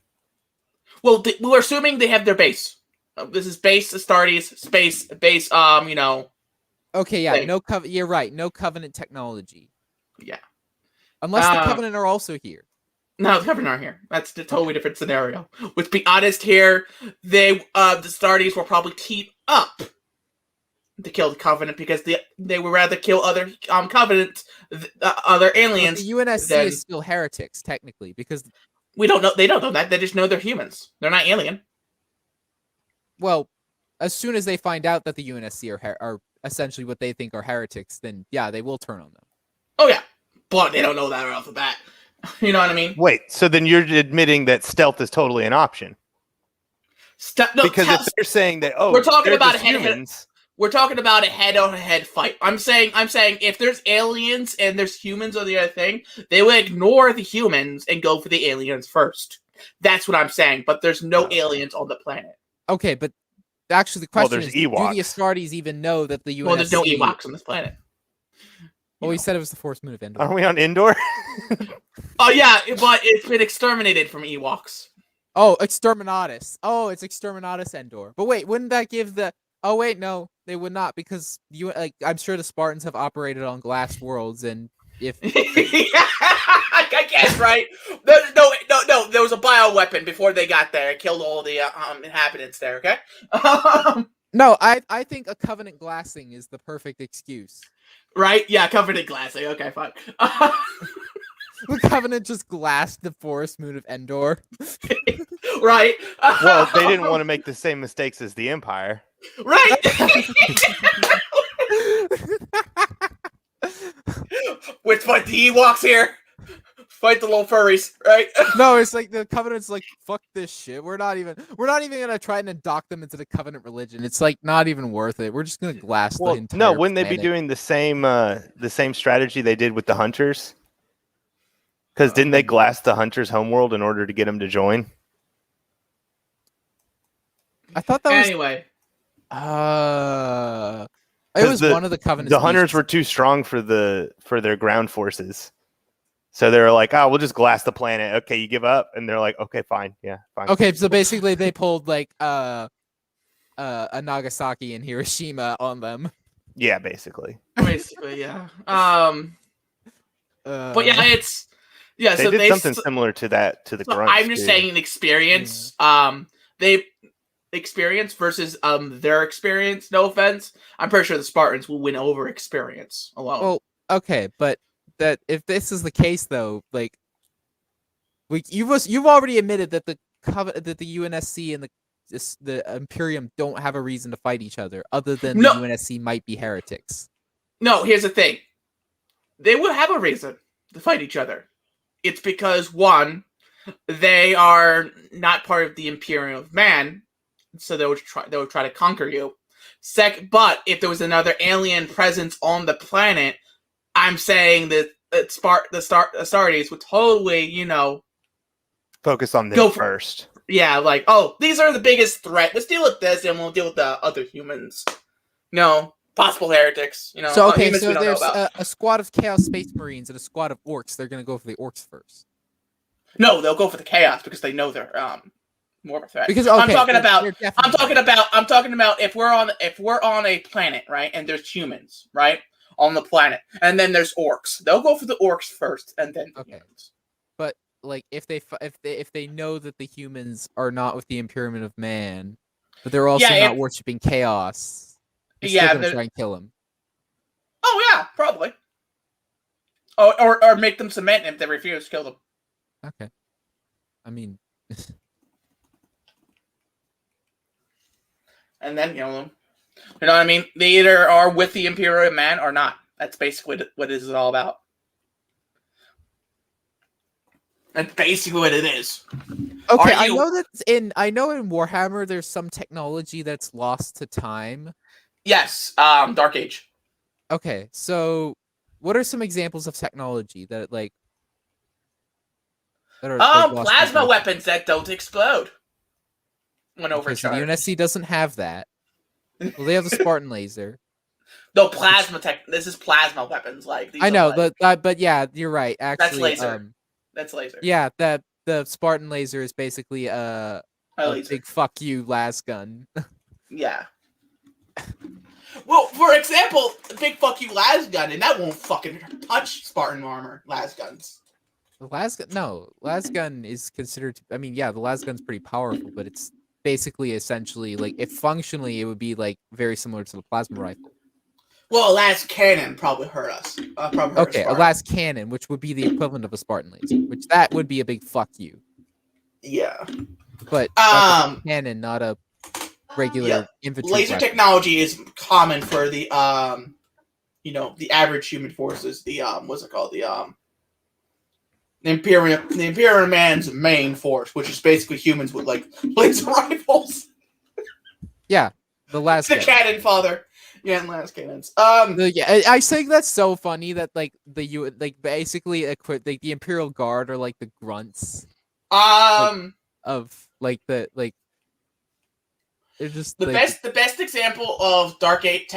Well, we're assuming they have their base. This is base Astartes, space base. You know. Okay, yeah, thing. You're right. No Covenant technology. Yeah. Unless the Covenant are also here. No, the Covenant aren't here. That's a totally different scenario. Let's be honest here. The Astartes will probably team up to kill the Covenant because they would rather kill other Covenant, other aliens. But the UNSC is still heretics technically because we don't know. They don't know that. They just know they're humans. They're not alien. Well, as soon as they find out that the UNSC are essentially what they think are heretics, then yeah, they will turn on them. Oh yeah, but they don't know that right off the bat. You know what I mean? Wait, so then you're admitting that stealth is totally an option? Because if they're saying that, we're talking about humans. We're talking about a head-on-head fight. I'm saying if there's aliens and there's humans on the other thing, they would ignore the humans and go for the aliens first. That's what I'm saying. But there's no aliens on the planet. Okay, but actually the question is, Ewoks. do the Astartes even know that the UNSC... Well, there's no Ewoks on this planet. Well, we said it was the Force Moon of Endor. Are we on Endor? Oh, yeah, but it's been exterminated from Ewoks. Oh, Exterminatus. Oh, it's Exterminatus Endor. But wait, wouldn't that give the... Oh, wait, no, they would not, because I'm sure the Spartans have operated on glass worlds, and if... I guess, right? No, there was a bioweapon before they got there. It killed all the inhabitants there, okay? No, I think a Covenant glassing is the perfect excuse. Right? Yeah, Covenant glassing. Okay, fine. The Covenant just glassed the Forest Moon of Endor. Right. Well, they didn't want to make the same mistakes as the Empire. Right. Let's fight the Ewoks here. Fight the little furries, right? No, it's like the Covenant's like, fuck this shit. We're not even gonna try and adopt them into the Covenant religion. It's like not even worth it. We're just gonna glass the entire No, wouldn't planet. they be doing the same strategy they did with the Hunters? Because didn't they glass the Hunters' homeworld in order to get them to join? I thought that anyway. It was one of the Covenant. The Hunters were too strong for their ground forces. So they were like, we'll just glass the planet. Okay, you give up? And they're like, okay, fine. Yeah, fine. Okay, so basically they pulled like a Nagasaki and Hiroshima on them. Yeah, basically. Basically, yeah. But yeah, it's... Yeah, they did something similar to that, to the Grunts. I'm just saying experience. They experience versus their experience, no offense. I'm pretty sure the Spartans will win over experience alone. Well, okay, but that if this is the case though, like you've already admitted that that the UNSC and the Imperium don't have a reason to fight each other, other than No. the UNSC might be heretics. No, here's the thing. They would have a reason to fight each other. It's because, one, they are not part of the Imperium of Man, so they would try to conquer you. But if there was another alien presence on the planet, I'm saying that the Astartes would totally, Focus on Go them for- first. yeah, like, oh, these are the biggest threat. Let's deal with this, and we'll deal with the other humans. No, possible heretics. So okay, humans we so don't know there's about. a squad of Chaos Space Marines and a squad of Orcs. They're gonna go for the Orcs first. No, they'll go for the chaos because they know they're more of a threat. Because I'm talking they're about definitely- if we're on a planet, right, and there's humans, right, on the planet, and then there's orcs. They'll go for the orcs first, and then the humans. But like, if they know that the humans are not with the Imperium of Man, but they're also not worshiping chaos, they're still gonna try and kill him. Oh yeah, probably. Or make them cement if they refuse, kill them. Okay. I mean, and then kill them. You know what I mean? They either are with the Imperium of Man or not. That's basically what it is all about. That's basically what it is. okay, I know in Warhammer there's some technology that's lost to time. Yes, Dark Age. Okay, so what are some examples of technology that are lost to Plasma time? weapons that don't explode when Okay, so the overcharged. UNSC doesn't have that. Well, they have the Spartan laser. No, plasma tech. This is plasma weapons. Like these I are know, like, but yeah, you're right. Actually, laser. That's laser. Yeah, the Spartan laser is basically a laser. big fuck you las gun. Yeah. Well, for example, big fuck you las gun, and that won't fucking touch Spartan armor. Las guns. The las gun is considered. I mean, yeah, the las gun's pretty powerful, but it's basically essentially like if functionally it would be like very similar to the plasma rifle. Well, a las cannon probably hurt us. Okay, a las cannon, which would be the equivalent of a Spartan laser, which that would be a big fuck you. Yeah. But that's a cannon, not a regular infantry laser weapon. technology is common for the the average human forces. The what's it called? The Imperial Man's main force, which is basically humans with like laser rifles. Yeah, the las the gun. cannon father. Yeah, and las cannons. Yeah, I think that's so funny that basically the Imperial Guard are like the grunts. Of like the they're just the best example of Dark Age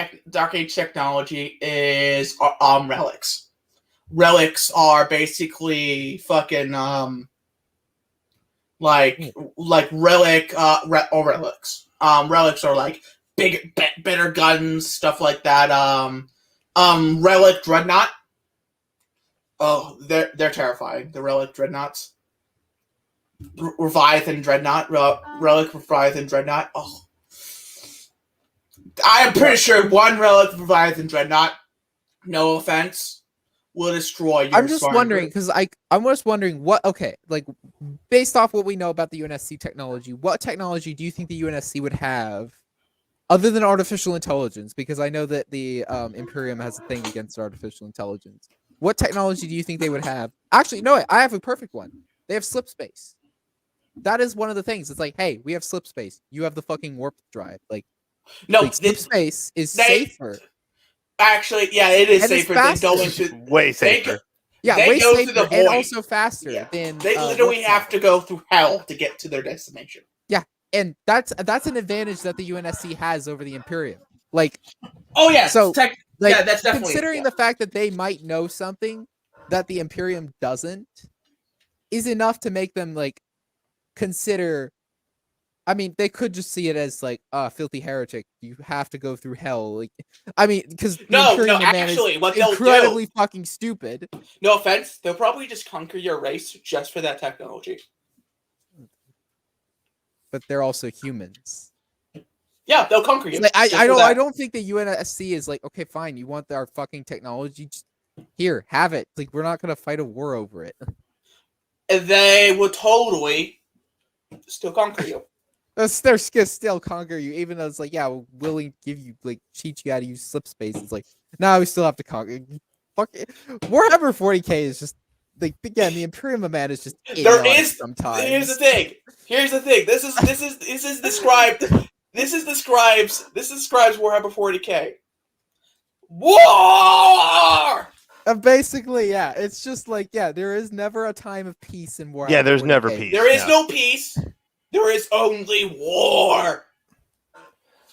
technology is relics. Relics are basically fucking relics. Relics are like big, better guns, stuff like that. Relic Dreadnought. Oh, they're terrifying. The Relic Dreadnoughts. Leviathan Dreadnought. Relic Leviathan Dreadnought. Oh. I am pretty sure one Relic Leviathan Dreadnought, no offense, will destroy your I'm just wondering, because I'm just wondering based off what we know about the UNSC technology, what technology do you think the UNSC would have other than artificial intelligence? Because I know that the Imperium has a thing against artificial intelligence. What technology do you think they would have? Actually, no, I have a perfect one. They have slip space. That is one of the things. It's like, hey, we have slip space. You have the fucking warp drive. Slip space is safer. Actually, yeah, it is and safer than going to way safer. Way go safer through the and void. also faster than they literally have to go through hell to get to their destination. Yeah, and that's an advantage that the UNSC has over the Imperium. Oh yeah, so that's definitely considering the fact that they might know something that the Imperium doesn't, is enough to make them consider. I mean, they could just see it as filthy heretic. You have to go through hell. Because actually, what they'll incredibly fucking stupid. No offense, they'll probably just conquer your race just for that technology. But they're also humans. Yeah, they'll conquer you. I don't think the UNSC is okay, fine. You want our fucking technology? Just here, have it. We're not gonna fight a war over it. They would totally Still conquer you. They're still conquer you, even though it's like, yeah, we're willing to give you, like, teach you how to use slip space. It's like, no, we still have to conquer. Fuck it. Warhammer 40k is just, like, again, the Imperium of Man is just idiotic sometimes. Here's the thing. This describes Warhammer 40k. War. Basically, yeah, it's just like, yeah, there is never a time of peace in Warhammer. Yeah, there's 40K. never peace. There is no peace. There is only war.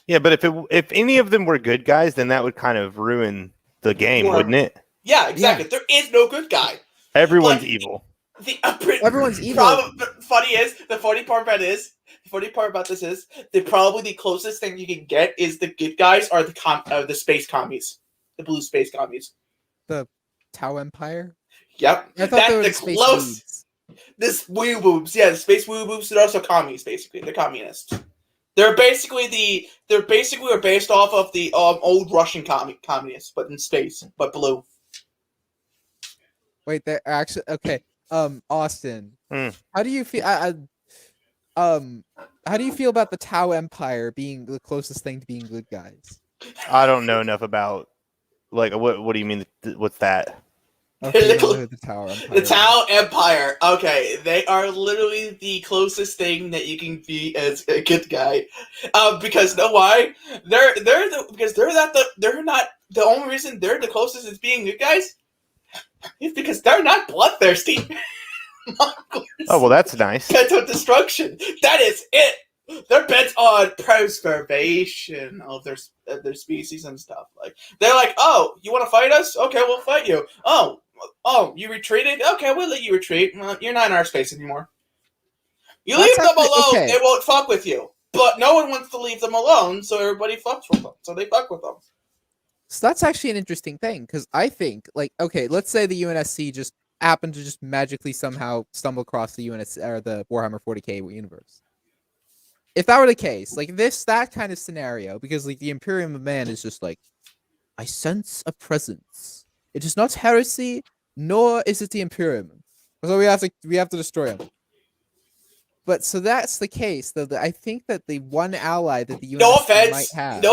Yeah, but if any of them were good guys, then that would kind of ruin the game, wouldn't it? Yeah, exactly. Yeah. There is no good guy. Everyone's evil. Everyone's evil. The funny part about this is probably the closest thing you can get is the good guys are the space commies, the blue space commies. The Tau Empire. Yep, I thought they were the space weebs. This weeboobs, yeah, the space weeboobs. They're also commies, basically. They're communists. They're basically based off of the old Russian communists, but in space, but blue. Wait, they're actually okay. Austin, how do you feel? How do you feel about the Tau Empire being the closest thing to being good guys? I don't know enough about, like, what do you mean? What's that? Okay, the Tau Empire. The Tau Empire. Okay, they are literally the closest thing that you can be as a good guy. Because know why? They're not the only reason they're the closest as being good guys is because they're not bloodthirsty. Oh well, that's nice. Bent on destruction. That is it. They're bent on preservation of their species and stuff. Like they're like, oh, you want to fight us? Okay, we'll fight you. Oh, you retreated? Okay, we'll let you retreat. You're not in our space anymore. You leave them alone, they won't fuck with you. But no one wants to leave them alone, so everybody fucks with them. So they fuck with them. So that's actually an interesting thing, because I think, like, okay, let's say the UNSC just happened to just magically somehow stumble across the UNSC or the Warhammer 40k universe. If that were the case, like that kind of scenario, because like the Imperium of Man is just like, I sense a presence. It is not heresy, nor is it the Imperium. So we have to destroy him. But so that's the case, though. I think that the one ally that the UNSC might have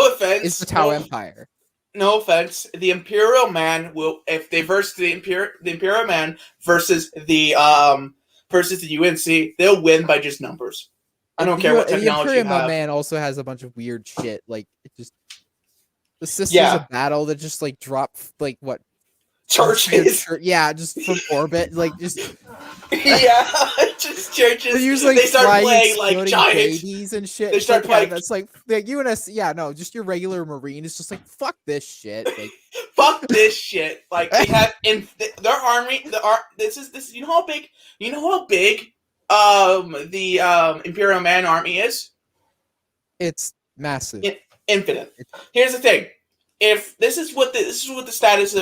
is the Tau Empire. No offense. The Imperial Man will, if they verse the Imperial Man versus the UNC, they'll win by just numbers. I don't care what technology you have. The Imperial Man also has a bunch of weird shit, like it just the Sisters of Battle that just like drop like what churches, just from orbit, like just just churches. They start playing like giant babies and shit. They start playing. That's like UNS. Just your regular Marine is just like fuck this shit. Like fuck this shit. Like they have in their army. This. You know how big. The Imperial Man army is. It's massive. Infinite. Here's the thing. If this is the status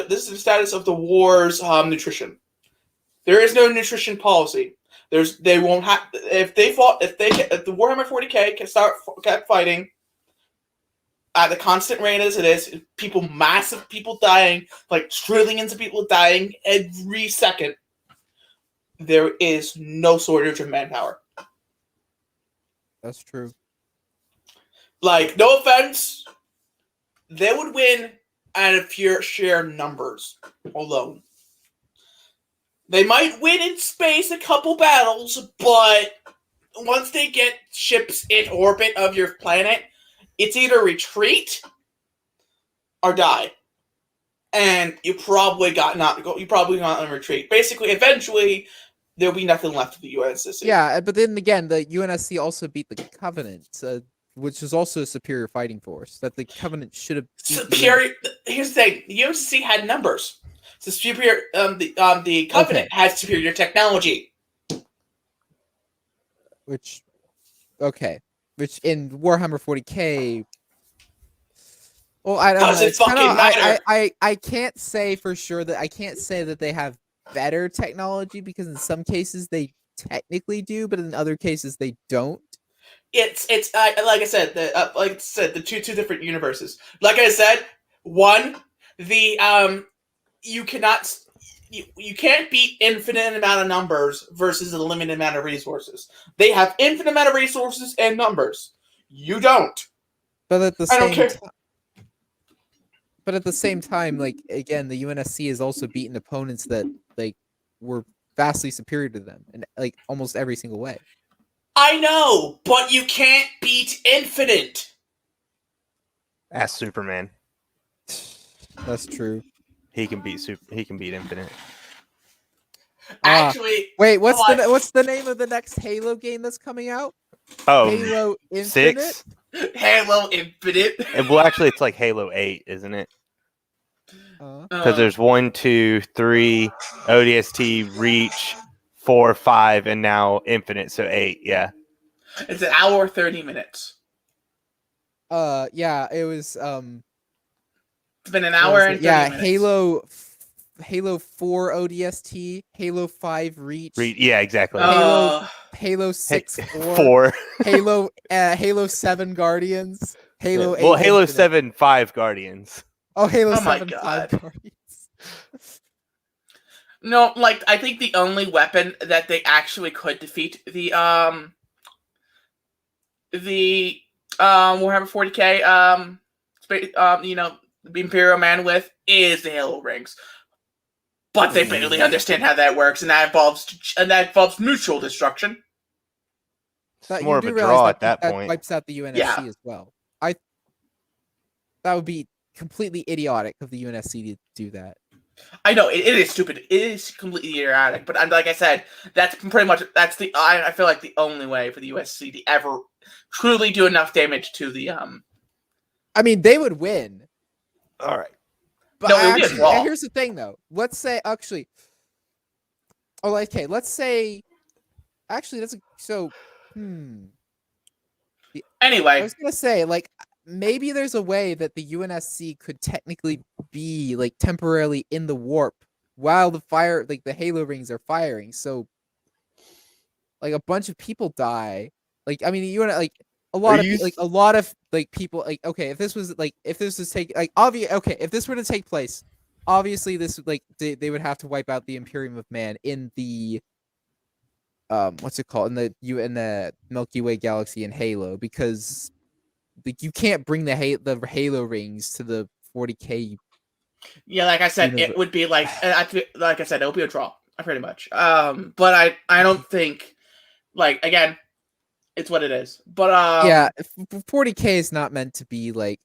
of the war's nutrition. There is no nutrition policy. They won't have if the Warhammer 40k kept fighting at the constant rate as it is, massive people dying, like trillions of people dying every second. There is no shortage of manpower. That's true. Like, no offense, they would win out of pure sheer numbers alone. They might win in space a couple battles, but once they get ships in orbit of your planet, it's either retreat or die. And you probably got on retreat. Basically, eventually, there'll be nothing left of the UNSC. Yeah, but then again, the UNSC also beat the Covenant, which is also a superior fighting force. That the Covenant should have. Superior. Here's the thing: the UNSC had numbers. So superior. The Covenant has superior technology. Which in Warhammer 40k. Well, I don't know. Doesn't fucking matter. I can't say for sure that I can't say that they have better technology, because in some cases they technically do, but in other cases they don't. It's like I said, the two different universes. Like I said, one, the you you can't beat infinite amount of numbers versus a limited amount of resources. They have infinite amount of resources and numbers. You don't. But at the I don't same care. time, but at the same time, like again, the UNSC has also beaten opponents that like were vastly superior to them in like almost every single way. I know, but you can't beat infinite. Ask Superman. That's true. He can beat Infinite. Actually, Wait, what's the name of the next Halo game that's coming out? Oh, Halo Infinite. 6? Halo Infinite. Well, actually, it's like Halo 8, isn't it? Because there's 1, 2, 3, ODST, Reach, 4, 5, and now Infinite, so 8. Yeah. It's an hour or 30 minutes. Yeah, it was It's been an hour and 30 minutes. Halo 4 ODST, Halo 5 Reach. Yeah, exactly. Halo 6 4. Halo 7 Guardians. Halo 8. Well, Halo Infinite. 7 5 Guardians. Oh, Halo Oh 7 my 5 God. Guardians. No, like I think the only weapon that they actually could defeat the Warhammer 40k the Imperial Man with is the Halo rings. But they barely understand how that works, and that involves mutual destruction. It's more of a draw at that point. Wipes out the UNSC as well. That would be completely idiotic of the UNSC to do that. I know it is stupid. It is completely erratic. But like I said, I feel like the only way for the USC to ever truly do enough damage to the I mean, they would win. All right. But no, it would be a draw. Here's the thing, though. Let's say actually. Oh, okay. Let's say. Actually, Anyway, I was gonna say like maybe there's a way that the UNSC could technically be like temporarily in the warp while the Halo rings are firing. So like a bunch of people die. Like I mean, a lot of people like okay, if this was if this were to take place, obviously this they would have to wipe out the Imperium of Man in the what's it called in the Milky Way galaxy in Halo, because like you can't bring the Halo rings to the 40k. Yeah, like I said, it would be like I said, it would be a draw, pretty much. But I don't think again, it's what it is. But yeah, 40k is not meant to be like.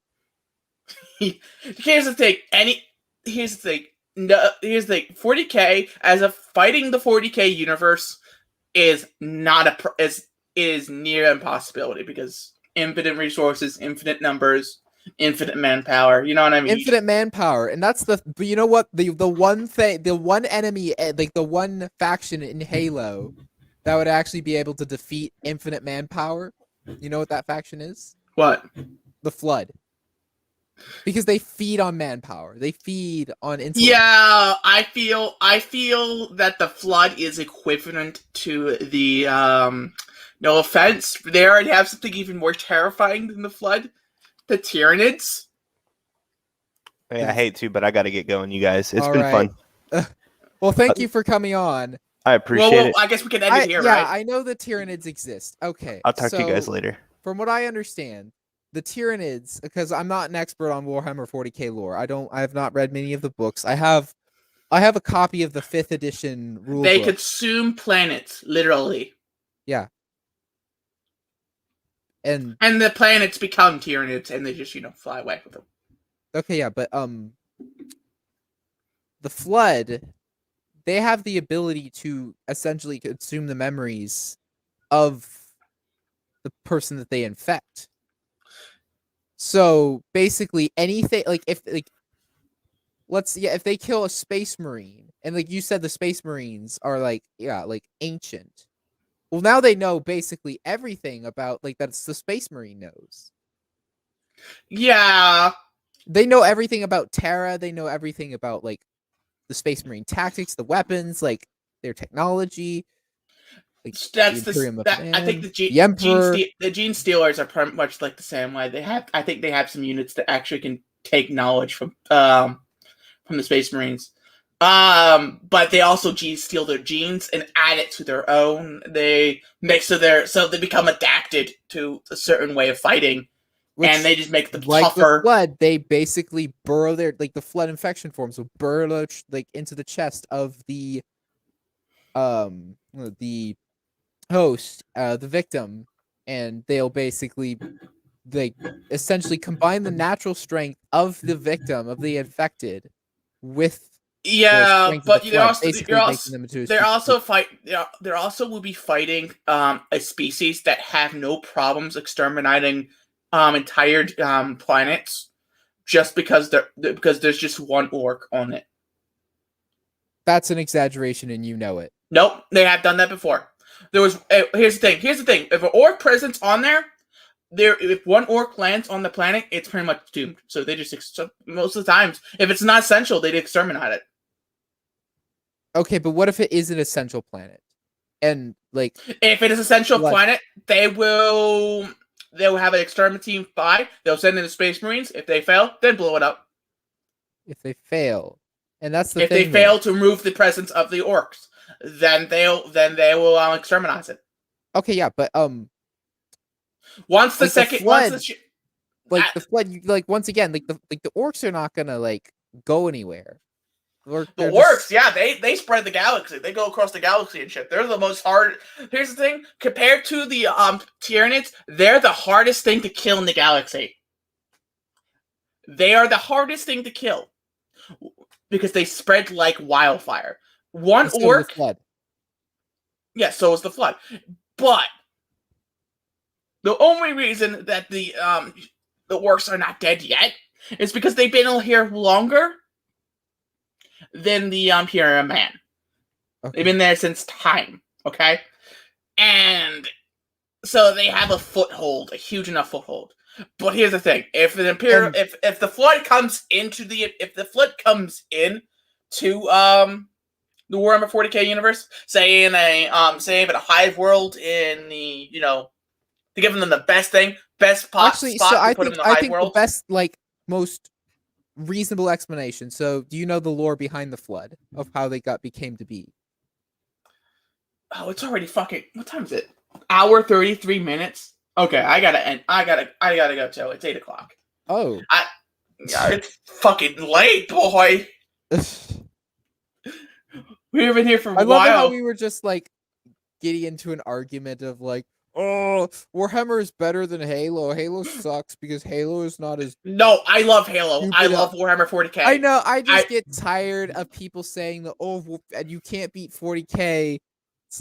Here's the thing. Here's the thing. No, here's the thing. 40k as a fighting the 40k universe is not is near impossibility, because infinite resources, infinite numbers, infinite manpower. You know what I mean? Infinite manpower, and that's but you know what, the one thing, the one enemy, like the one faction in Halo that would actually be able to defeat infinite manpower. You know what that faction is? What? The Flood. Because they feed on manpower. They feed on intellect. Yeah, I feel that the Flood is equivalent to the no offense, they already have something even more terrifying than the Flood, the Tyranids. Yeah, I hate to, but I got to get going, you guys. It's All been right. fun. Well, thank you for coming on. I appreciate it. I guess we can end it here, right? I know the Tyranids exist. Okay. I'll talk to you guys later. From what I understand, the Tyranids, because I'm not an expert on Warhammer 40k lore. I have not read many of the books. I have a copy of the 5th edition rule They book. consume planets, literally. Yeah. And the planets become Tyranids, and they just, fly away with them. Okay, yeah, but the Flood, they have the ability to essentially consume the memories of the person that they infect. So basically anything, if they kill a space marine, and like you said, the space marines are ancient. Well, now they know basically everything about that's the space marine knows. Yeah. They know everything about Terra. They know everything about the space marine tactics, the weapons, their technology. That's I think the Gene Stealers are pretty much the same way. I think they have some units that actually can take knowledge from the Space Marines. But they also steal their genes and add it to their own. They make so they become adapted to a certain way of fighting, and they just make them tougher. The flood, they basically burrow the flood infection forms will burrow into the chest of the host, the victim, and they'll basically essentially combine the natural strength of the victim, of the infected, with but they're also will be fighting a species that have no problems exterminating entire planets just because there's just one orc on it. That's an exaggeration, and you know it. Nope, they have done that before. Here's the thing. If an orc presence on there, if one orc lands on the planet, it's pretty much doomed. So they just most of the times, if it's not essential, they'd exterminate it. Okay, but what if it is an essential planet? And if it is essential planet, they will have an exterminate team by. They'll send in the Space Marines. If they fail, then blow it up. If they fail, and that's the thing. If they fail to remove the presence of the orcs, then they will exterminate it. Okay, yeah, but once the flood, once again, the orcs are not gonna go anywhere. The orcs, yeah, they spread the galaxy. They go across the galaxy and shit. They're the most hard. Here's the thing: compared to the Tyranids, they're the hardest thing to kill in the galaxy. They are the hardest thing to kill because they spread like wildfire. One orc. Yeah, so is the flood. But the only reason that the orcs are not dead yet is because they've been here longer than the Imperial Man. Okay. They've been there since time, okay? And so they have a foothold, a huge enough foothold. But here's the thing: if the Imperial, if the flood comes into the the Warhammer 40k universe, say in a hive world in the to give them the best spot. Actually, spot so to I put think them in the hive the world. best most reasonable explanation. So, do you know the lore behind the flood of how they became to be? Oh, it's already fucking. What time is it? Hour 33 minutes. Okay, I gotta end. I gotta go too. It's 8:00. Oh, it's fucking late, boy. We've been here for a while. I love how we were just getting into an argument of oh, Warhammer is better than Halo. Halo sucks because Halo is not as... No, I love Halo. I love Warhammer 40k. I know. I just get tired of people saying that, and you can't beat 40k. It's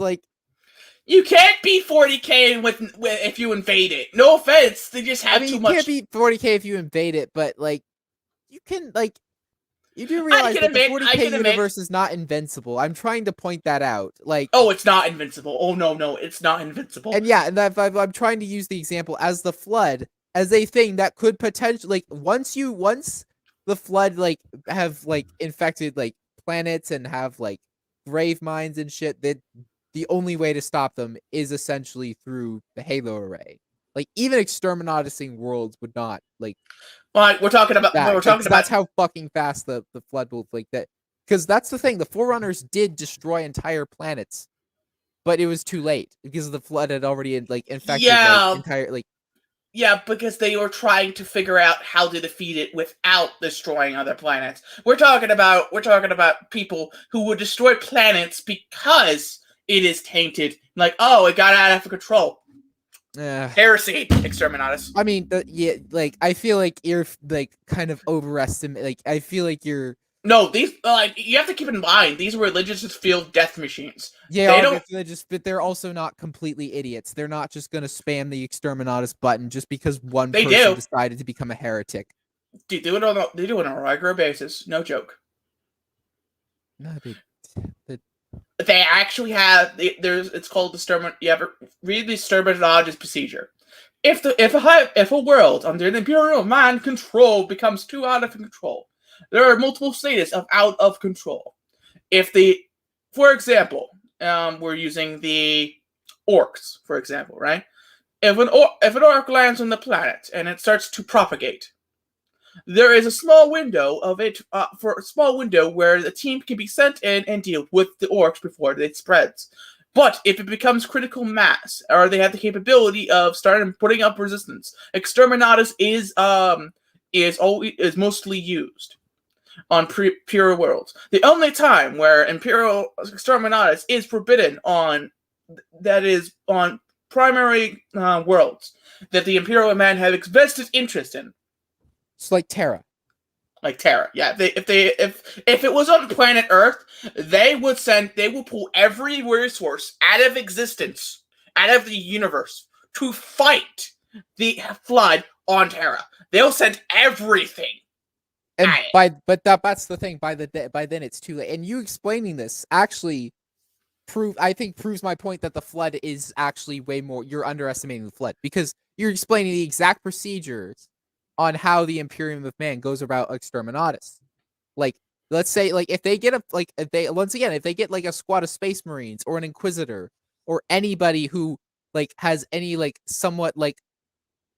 you can't beat 40k with if you invade it. No offense. They just have too much... You can't beat 40k if you invade it, but, you can, you do realize that the 40k universe is not invincible. I'm trying to point that out. Oh, it's not invincible. Oh, no, it's not invincible. And yeah, and I'm trying to use the example as the flood as a thing that could potentially, once the flood, have, infected, planets and have, grave mines and shit, that the only way to stop them is essentially through the Halo array. Even exterminating worlds would not, Well, we're talking about. That's how fucking fast the flood will that. Because that's the thing. The Forerunners did destroy entire planets, but it was too late because the flood had already infected entire Yeah, because they were trying to figure out how to defeat it without destroying other planets. We're talking about people who would destroy planets because it is tainted. It got out of control. Heresy, exterminatus. I mean, I feel you're kind of overestimate. I feel you're. No, these you have to keep in mind these religious field death machines. Yeah, they don't religious, but they're also not completely idiots. They're not just gonna spam the exterminatus button just because one person decided to become a heretic. They do it on a regular basis. No joke. No, they actually have it's called the you ever read the exterminatus procedure. If a world under the Imperial mind control becomes too out of control, there are multiple status of out of control. For example, we're using the orcs, for example, right? If an orc lands on the planet and it starts to propagate, there is a small window of it for a small window where the team can be sent in and deal with the orcs before it spreads. But if it becomes critical mass, or they have the capability of starting putting up resistance, Exterminatus is mostly used on pure worlds. The only time where Imperial Exterminatus is forbidden that is on primary worlds that the Imperial men have vested interest in. It's like Terra. Like Terra, yeah. If it was on planet Earth, they will pull every resource out of existence, out of the universe, to fight the Flood on Terra. They'll send everything. And that's the thing. By then it's too late. And you explaining this actually proves my point that the Flood is actually way more. You're underestimating the Flood because you're explaining the exact procedures on how the Imperium of Man goes about Exterminatus. Like, let's say, like, if they get if they get like a squad of Space Marines or an Inquisitor or anybody who like has any like somewhat like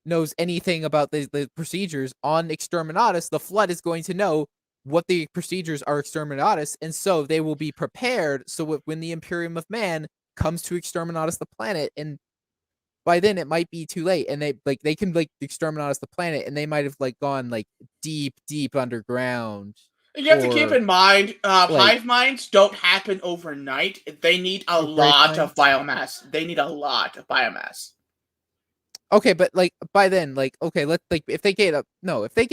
knows anything about the procedures on Exterminatus, the Flood is going to know what the procedures are Exterminatus, and so they will be prepared so when the Imperium of Man comes to Exterminatus the planet, and by then it might be too late, and they can like Exterminatus the planet, and they might have like gone like deep underground. You have to keep in mind, hive minds don't happen overnight. They need a lot of biomass. Okay, but like by then, like okay, if they get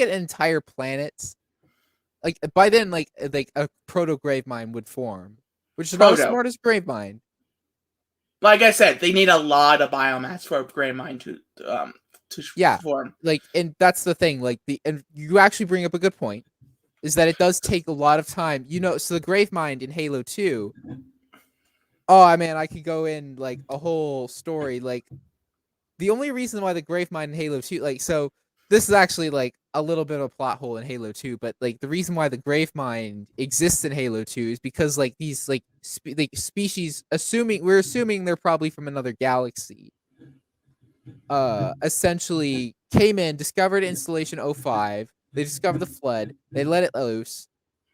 entire planets, like by then, like a proto grave mine would form, which is not the smartest grave mine. Like I said, they need a lot of biomass for a grave mine to form. Like, and that's the thing. Like and you actually bring up a good point, is that it does take a lot of time. So the grave mine in Halo 2. Oh man, I could go in like a whole story. Like the only reason why the grave mine in Halo 2, like so. This is actually like a little bit of a plot hole in Halo 2, but like the reason why the grave mine exists in Halo 2 is because like these like species, we're assuming they're probably from another galaxy, essentially came in, discovered Installation 05, they discovered the Flood, they let it loose,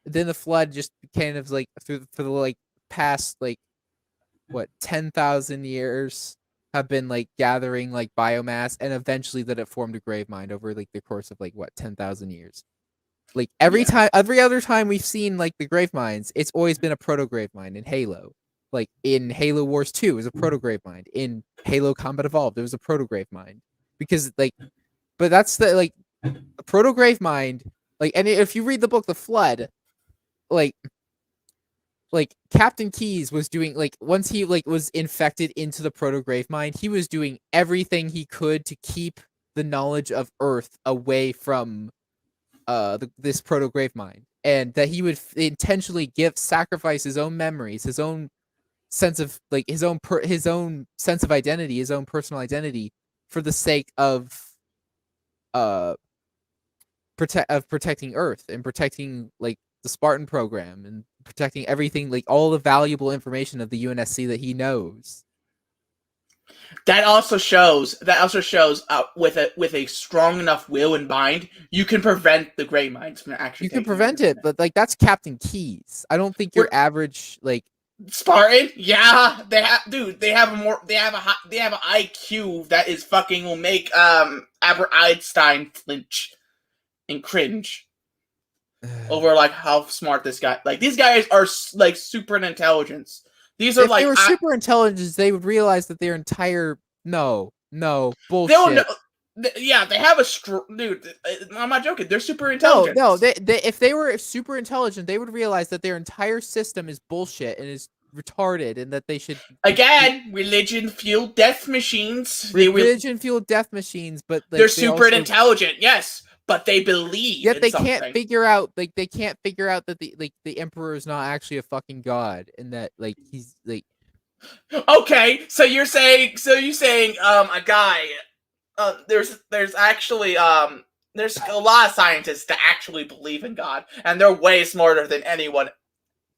then the Flood just kind of like for the like past like 10,000 years have been like gathering like biomass, and eventually that it formed a grave mine over like the course of like 10,000 years. Like every other time we've seen like the grave mines, it's always been a proto grave mine in Halo. Like in Halo Wars 2, it was a proto grave mine. In Halo Combat Evolved, it was a proto grave mine. Because like, but that's the like a proto grave mine. Like, and if you read the book The Flood, like Captain Keyes was doing like once he like was infected into the proto grave mine, he was doing everything he could to keep the knowledge of Earth away from this proto grave mine, and that he would intentionally sacrifice his own memories, his own sense of like his own sense of identity, his own personal identity, for the sake of protecting Earth and protecting like the Spartan program and protecting everything, like all the valuable information of the UNSC that he knows. That also shows with a strong enough will and bind, you can prevent the grave mines from actually. You can prevent it, but like that's Captain Keyes. I don't think your average like Spartan. Yeah, they have an IQ that is fucking will make Albert Einstein flinch and cringe over like how smart this guy. Like these guys are like super intelligence. These are if they were super intelligent, they would realize that their entire no bullshit. No, yeah, they have a dude. I'm not joking. They're super intelligent. No, if they were super intelligent, they would realize that their entire system is bullshit and is retarded, and that they should religion fueled death machines. Religion fueled death machines, but like, they're super intelligent. Yes. But they believe. Yet they can't figure out that the Emperor is not actually a fucking god, and that like he's like. Okay, so you're saying a guy. There's actually there's a lot of scientists that actually believe in God, and they're way smarter than anyone.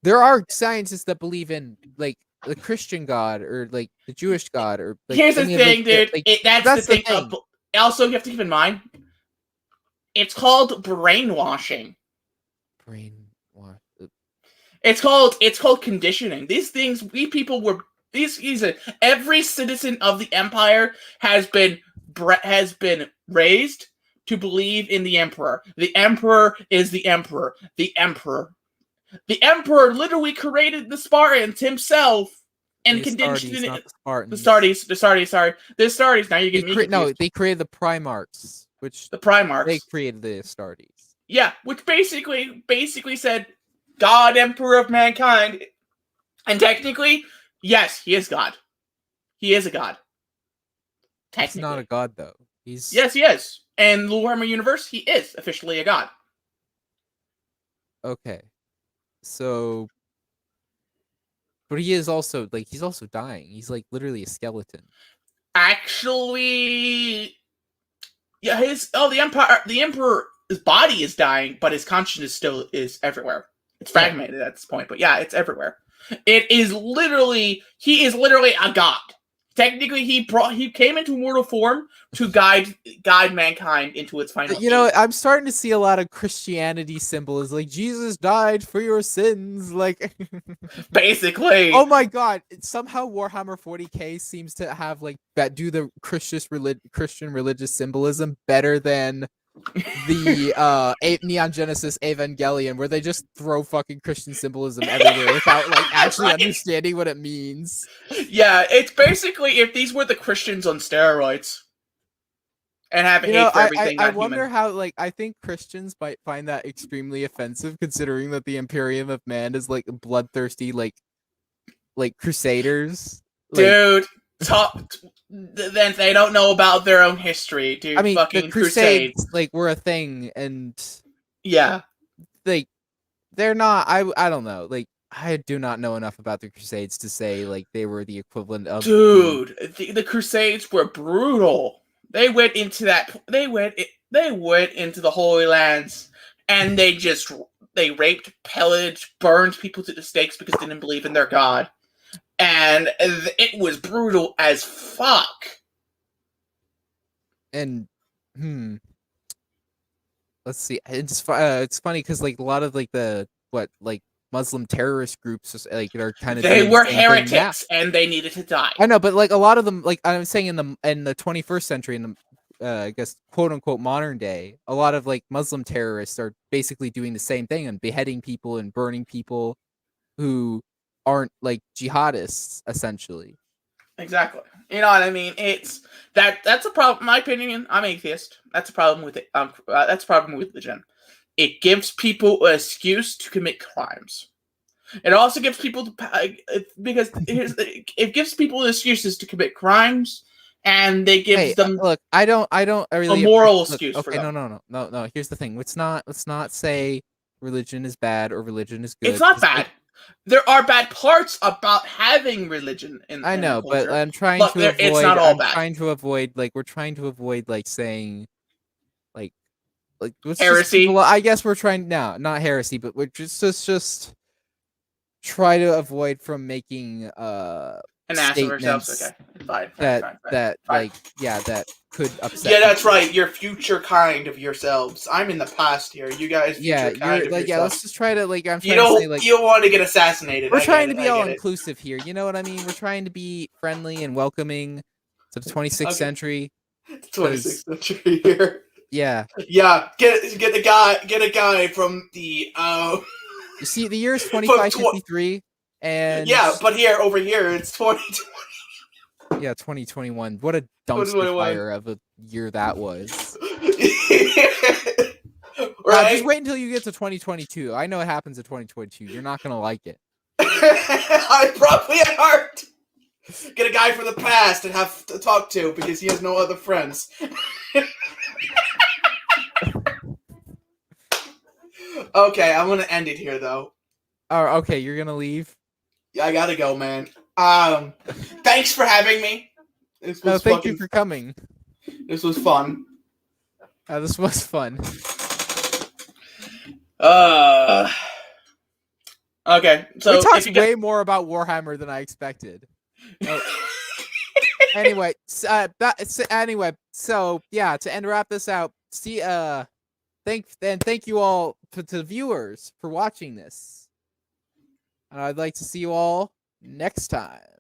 There are scientists that believe in like the Christian God or like the Jewish God or. Like, here's the thing, dude. That's the thing. Also, you have to keep in mind. It's called brainwashing. Brainwash. It's called conditioning. These things, we people were every citizen of the empire has been raised to believe in the emperor. The emperor is the emperor. The emperor literally created the Spartans himself and conditioned Astartes, not the Spartans. The Astartes. Now you get me confused. No, they created the Primarchs, which The Primarchs. they created the Astartes. Yeah, which basically said God, Emperor of mankind, and technically, yes, he is God. He is a god. He's not a god, though. Yes, he is. And the Warhammer universe, he is officially a god. Okay. So, but he is also he's also dying. He's like literally a skeleton. Actually, yeah, the emperor's body is dying, but his consciousness still is everywhere. It's fragmented at this point, but yeah, it's everywhere. He is literally a god. Technically, he came into mortal form to guide mankind into its final. You know, I'm starting to see a lot of Christianity symbols, like Jesus died for your sins, like basically. Oh my god! Somehow Warhammer 40k seems to have do the Christian religious symbolism better than the Neon Genesis Evangelion, where they just throw fucking Christian symbolism everywhere without actually understanding what it means. Yeah, it's basically if these were the Christians on steroids and have hate for everything. I wonder how I think Christians might find that extremely offensive, considering that the Imperium of Man is bloodthirsty crusaders. Dude, then they don't know about their own history, dude. I mean, fucking the Crusades were a thing, and yeah, they're not. I don't know. I do not know enough about the Crusades to say they were the equivalent of. Dude, the Crusades were brutal. They went into that. They went into the Holy Lands, and they raped, pillaged, burned people to the stakes because they didn't believe in their god. And it was brutal as fuck. And let's see. It's funny because a lot of the Muslim terrorist groups are kind of they were heretics and they needed to die. I know, but a lot of them, I'm saying in the 21st century, in the I guess quote unquote modern day, a lot of Muslim terrorists are basically doing the same thing and beheading people and burning people who aren't jihadists, essentially. Exactly. You know what I mean? That's a problem. In my opinion, I'm atheist. That's a problem with it. That's a problem with religion. It gives people an excuse to commit crimes. It also gives people it gives people excuses to commit crimes, and it gives them look. I don't really a moral excuse. Okay, for them. No. Here's the thing. Let's not say religion is bad or religion is good. It's not bad. There are bad parts about having religion in I know, culture, but I'm trying to avoid. It's not all bad. Trying to avoid we're trying to avoid saying heresy. I guess we're trying not heresy, but we're just try to avoid from making an ass of ourselves. Okay, fine. That could upset. Yeah, that's right. Your future kind of yourselves. I'm in the past here. You guys. Yeah, let's just try to I'm trying you don't, to say you don't want to get assassinated. We're trying to be all inclusive here. You know what I mean? We're trying to be friendly and welcoming to the 26th century. 26th century here. Yeah. Yeah. Get a guy from the You see, the year is 2553, and but over here it's 2020. Yeah, 2021. What a dumpster fire of a year that was. Right? Just wait until you get to 2022. I know it happens in 2022. You're not gonna like it. I probably aren't. Get a guy from the past and have to talk to because he has no other friends. Okay, I'm gonna end it here though. Oh, okay, you're gonna leave? Yeah, I gotta go, man. Thanks for having me. Thank you for coming. This was fun. This was fun. Okay, so we talked way more about Warhammer than I expected. Anyway, so yeah, to wrap this out, see thank you all to the viewers for watching this. And I'd like to see you all next time.